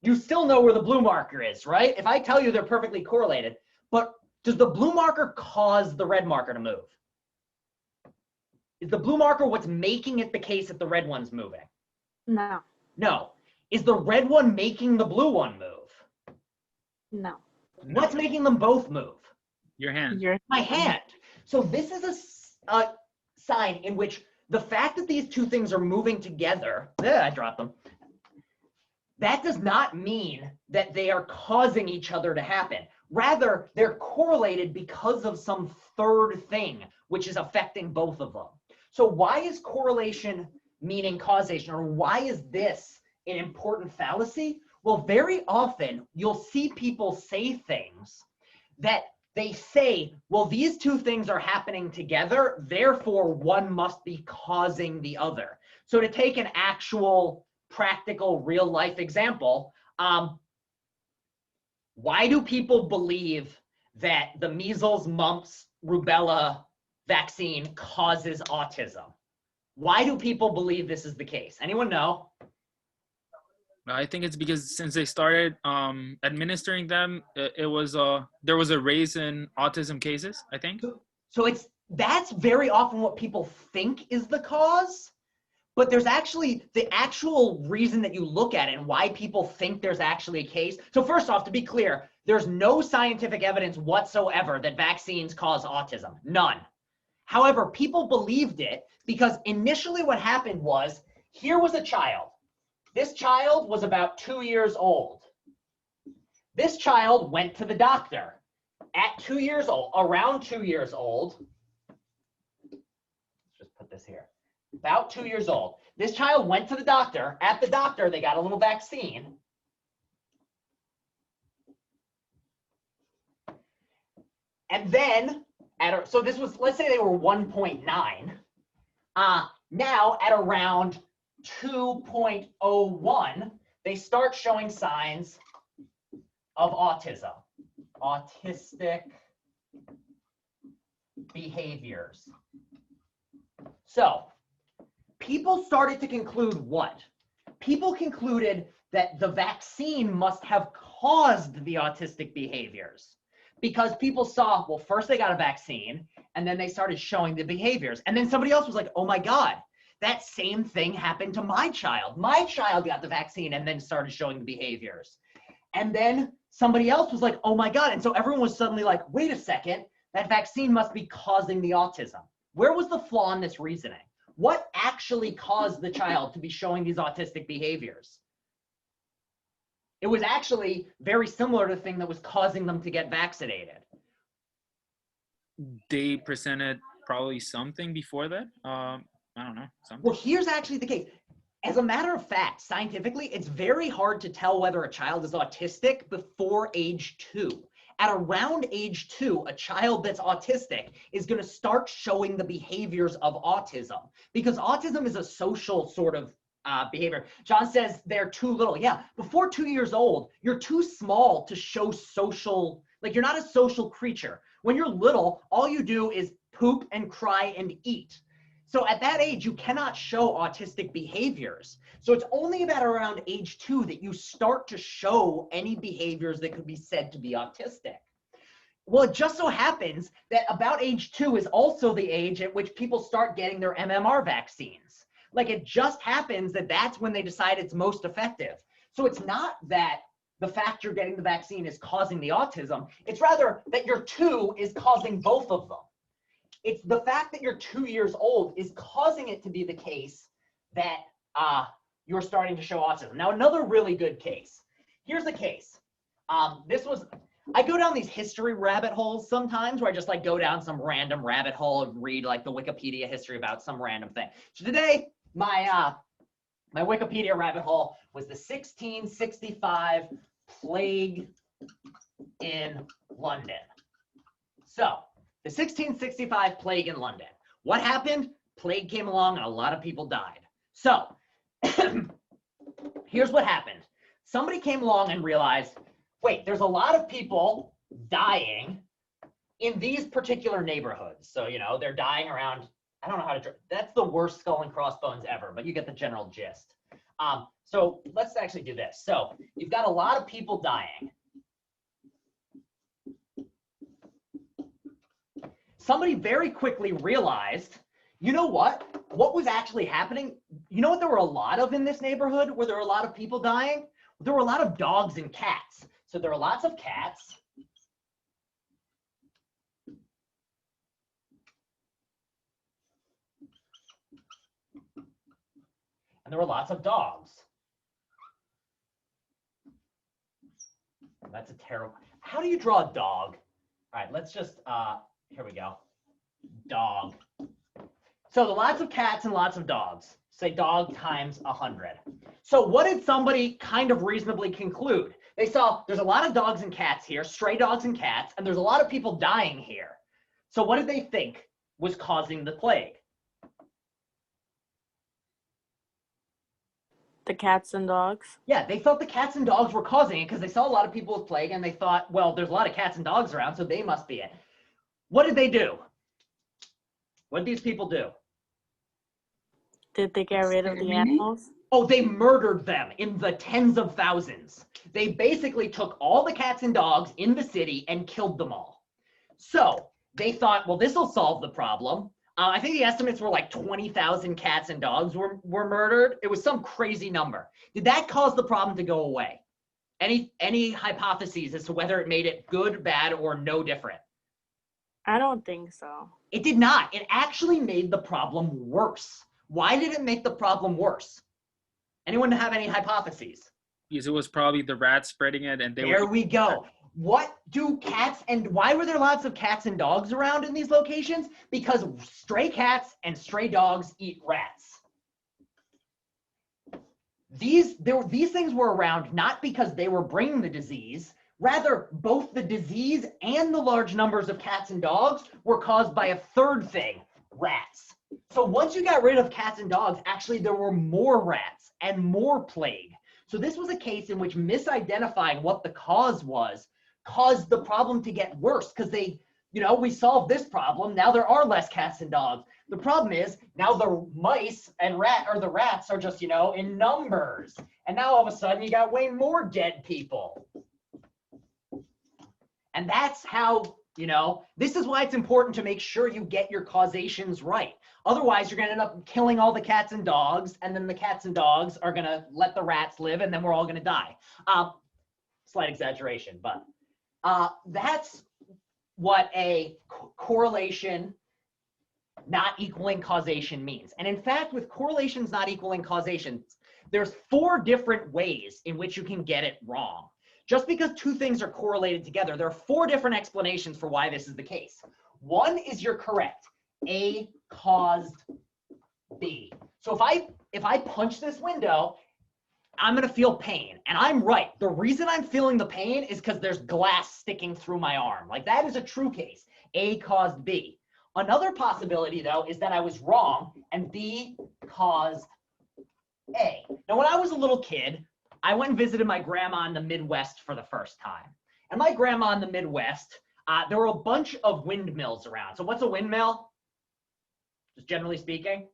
you still know where the blue marker is, right? If I tell you they're perfectly correlated, but does the blue marker cause the red marker to move? Is the blue marker what's making it the case that the red one's moving? No. No. Is the red one making the blue one move? No. What's making them both move? Your hand. My hand. So this is a sign in which the fact that these two things are moving together, I dropped them. That does not mean that they are causing each other to happen. Rather, they're correlated because of some third thing, which is affecting both of them. So why is correlation meaning causation, or why is this an important fallacy? Well, very often you'll see people say things that they say, well, these two things are happening together, therefore one must be causing the other. So to take an actual practical real life example, why do people believe that the measles, mumps, rubella vaccine causes autism? Why do people believe this is the case? Anyone know? I think it's because since they started administering them, it was there was a raise in autism cases, I think. So that's very often what people think is the cause, but there's actually the actual reason that you look at it and why people think there's actually a case. So first off, to be clear, there's no scientific evidence whatsoever that vaccines cause autism. None. However, people believed it because initially what happened was, here was a child. This child was about 2 years old. This child went to the doctor. At 2 years old, around 2 years old, let's just put this here, about 2 years old. This child went to the doctor. At the doctor, they got a little vaccine. And then, so this was, let's say they were 1.9. Now at around 2.01, they start showing signs of autism, autistic behaviors. So people started to conclude what? People concluded that the vaccine must have caused the autistic behaviors because people saw, well, first they got a vaccine and then they started showing the behaviors. And then somebody else was like, oh my God, that same thing happened to my child. My child got the vaccine and then started showing the behaviors. And then somebody else was like, oh my God. And so everyone was suddenly like, wait a second, that vaccine must be causing the autism. Where was the flaw in this reasoning? What actually caused the child to be showing these autistic behaviors? It was actually very similar to the thing that was causing them to get vaccinated. They presented probably something before that. I don't know. Something. Well, here's actually the case. As a matter of fact, scientifically, it's very hard to tell whether a child is autistic before age 2. At around age 2, a child that's autistic is going to start showing the behaviors of autism because autism is a social sort of behavior. John says they're too little. Yeah, before 2 years old, you're too small to show social, like you're not a social creature. When you're little, all you do is poop and cry and eat. So at that age, you cannot show autistic behaviors. So it's only about around age 2 that you start to show any behaviors that could be said to be autistic. Well, it just so happens that about age 2 is also the age at which people start getting their MMR vaccines. Like it just happens that that's when they decide it's most effective. So it's not that the fact you're getting the vaccine is causing the autism. It's rather that your 2 is causing both of them. It's the fact that you're 2 years old is causing it to be the case that you're starting to show autism. Now, another really good case. Here's the case. I go down these history rabbit holes sometimes where I just like go down some random rabbit hole and read like the Wikipedia history about some random thing. So today, my Wikipedia rabbit hole was the 1665 plague in London. So, the 1665 plague in London. What happened? Plague came along and a lot of people died. So here's what happened. Somebody came along and realized, wait, there's a lot of people dying in these particular neighborhoods. So, you know, they're dying around, I don't know how to, that's the worst skull and crossbones ever, but you get the general gist. So let's actually do this. So you've got a lot of people dying. Somebody very quickly realized, you know what? What was actually happening? You know what there were a lot of in this neighborhood where there were a lot of people dying? There were a lot of dogs and cats. So there were lots of cats. And there were lots of dogs. That's a terrible, how do you draw a dog? All right, let's just, here we go. Dog. So lots of cats and lots of dogs. Say dog times 100. So what did somebody kind of reasonably conclude? They saw there's a lot of dogs and cats here, stray dogs and cats, and there's a lot of people dying here. So what did they think was causing the plague? The cats and dogs. Yeah, they thought the cats and dogs were causing it because they saw a lot of people with plague and they thought, well, there's a lot of cats and dogs around, so they must be it. What did they do? What did these people do? Did they get rid of the animals? Oh, they murdered them in the tens of thousands. They basically took all the cats and dogs in the city and killed them all. So they thought, well, this will solve the problem. I think the estimates were like 20,000 cats and dogs were murdered. It was some crazy number. Did that cause the problem to go away? Any hypotheses as to whether it made it good, bad, or no different? I don't think so. It did not. It actually made the problem worse. Why did it make the problem worse? Anyone have any hypotheses? Because it was probably the rats spreading it, and There we go. What do cats and why were there lots of cats and dogs around in these locations? Because stray cats and stray dogs eat rats. These things were around not because they were bringing the disease. Rather, both the disease and the large numbers of cats and dogs were caused by a third thing, rats. So once you got rid of cats and dogs, actually there were more rats and more plague. So this was a case in which misidentifying what the cause was caused the problem to get worse because we solved this problem. Now there are less cats and dogs. The problem is now the mice and the rats are just, in numbers. And now all of a sudden you got way more dead people. And that's how, this is why it's important to make sure you get your causations right. Otherwise, you're going to end up killing all the cats and dogs, and then the cats and dogs are going to let the rats live, and then we're all going to die. Slight exaggeration, but that's what a correlation not equaling causation means. And in fact, with correlations not equaling causations, there's 4 different ways in which you can get it wrong. Just because 2 things are correlated together, there are 4 different explanations for why this is the case. One is you're correct. A caused B. So if I punch this window, I'm going to feel pain. And I'm right. The reason I'm feeling the pain is because there's glass sticking through my arm. Like, that is a true case. A caused B. Another possibility, though, is that I was wrong and B caused A. Now, when I was a little kid, I went and visited my grandma in the Midwest for the first time. And my grandma in the Midwest, there were a bunch of windmills around. So what's a windmill? Just generally speaking.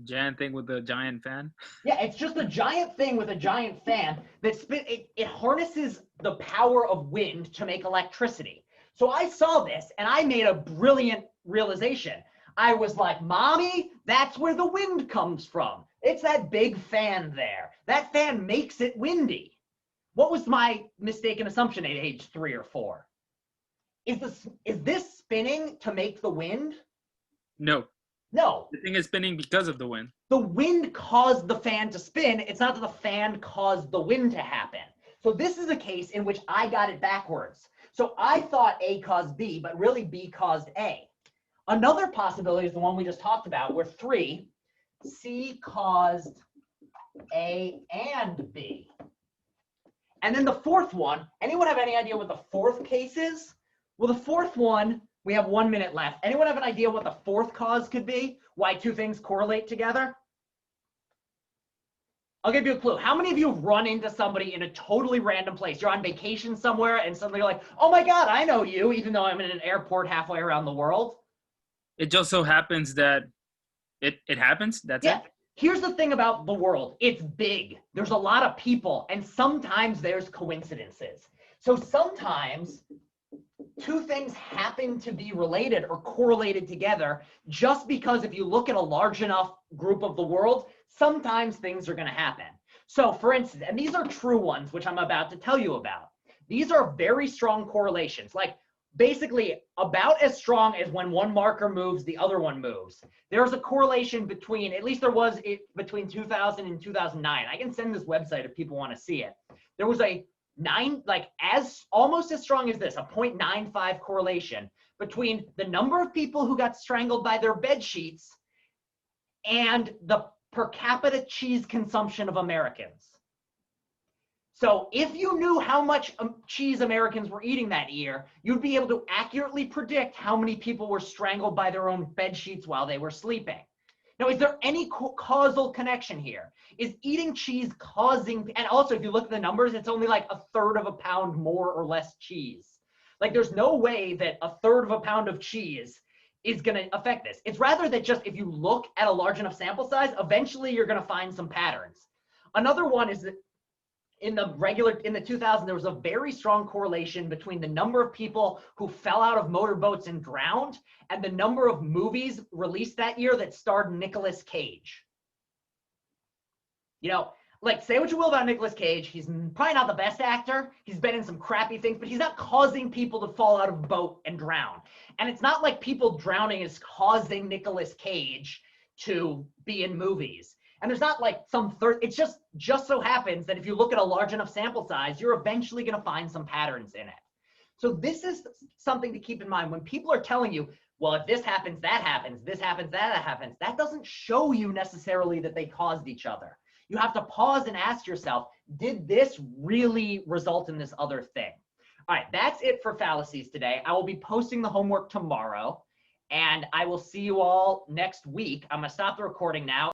Giant thing with the giant fan. Yeah, it's just a giant thing with a giant fan that it harnesses the power of wind to make electricity. So I saw this and I made a brilliant realization. I was like, Mommy, that's where the wind comes from. It's that big fan there. That fan makes it windy. What was my mistaken assumption at age 3 or 4? Is this spinning to make the wind? No. No. The thing is spinning because of the wind. The wind caused the fan to spin. It's not that the fan caused the wind to happen. So this is a case in which I got it backwards. So I thought A caused B, but really B caused A. Another possibility is the one we just talked about, where 3, C caused A and B. And then the 4th one, anyone have any idea what the 4th case is? Well, the 4th one, we have 1 minute left. Anyone have an idea what the 4th cause could be? Why 2 things correlate together? I'll give you a clue. How many of you have run into somebody in a totally random place? You're on vacation somewhere and suddenly you're like, oh my God, I know you, even though I'm in an airport halfway around the world. It just so happens that it happens. That's it. Here's the thing about the world. It's big. There's a lot of people, and sometimes there's coincidences. So sometimes 2 things happen to be related or correlated together just because if you look at a large enough group of the world, sometimes things are going to happen. So for instance, and these are true ones, which I'm about to tell you about. These are very strong correlations, like basically about as strong as when one marker moves, the other one moves. There's a correlation between, at least there was it between 2000 and 2009. I can send this website if people want to see it. There was a almost as strong as this, a 0.95 correlation between the number of people who got strangled by their bed sheets and the per capita cheese consumption of Americans. So if you knew how much cheese Americans were eating that year, you'd be able to accurately predict how many people were strangled by their own bed sheets while they were sleeping. Now, is there any causal connection here? Is eating cheese causing, and also if you look at the numbers, it's only like 1/3 of a pound more or less cheese. Like there's no way that 1/3 of a pound of cheese is going to affect this. It's rather that just if you look at a large enough sample size, eventually you're going to find some patterns. Another one is that in the 2000s, there was a very strong correlation between the number of people who fell out of motorboats and drowned and the number of movies released that year that starred Nicolas Cage. You know, like, say what you will about Nicolas Cage, he's probably not the best actor. He's been in some crappy things, but he's not causing people to fall out of a boat and drown. And it's not like people drowning is causing Nicolas Cage to be in movies. And there's not like some it's just so happens that if you look at a large enough sample size, you're eventually going to find some patterns in it. So this is something to keep in mind when people are telling you, well, if this happens, that happens, this happens, that happens. That doesn't show you necessarily that they caused each other. You have to pause and ask yourself, did this really result in this other thing? All right, that's it for fallacies today. I will be posting the homework tomorrow, and I will see you all next week. I'm going to stop the recording now.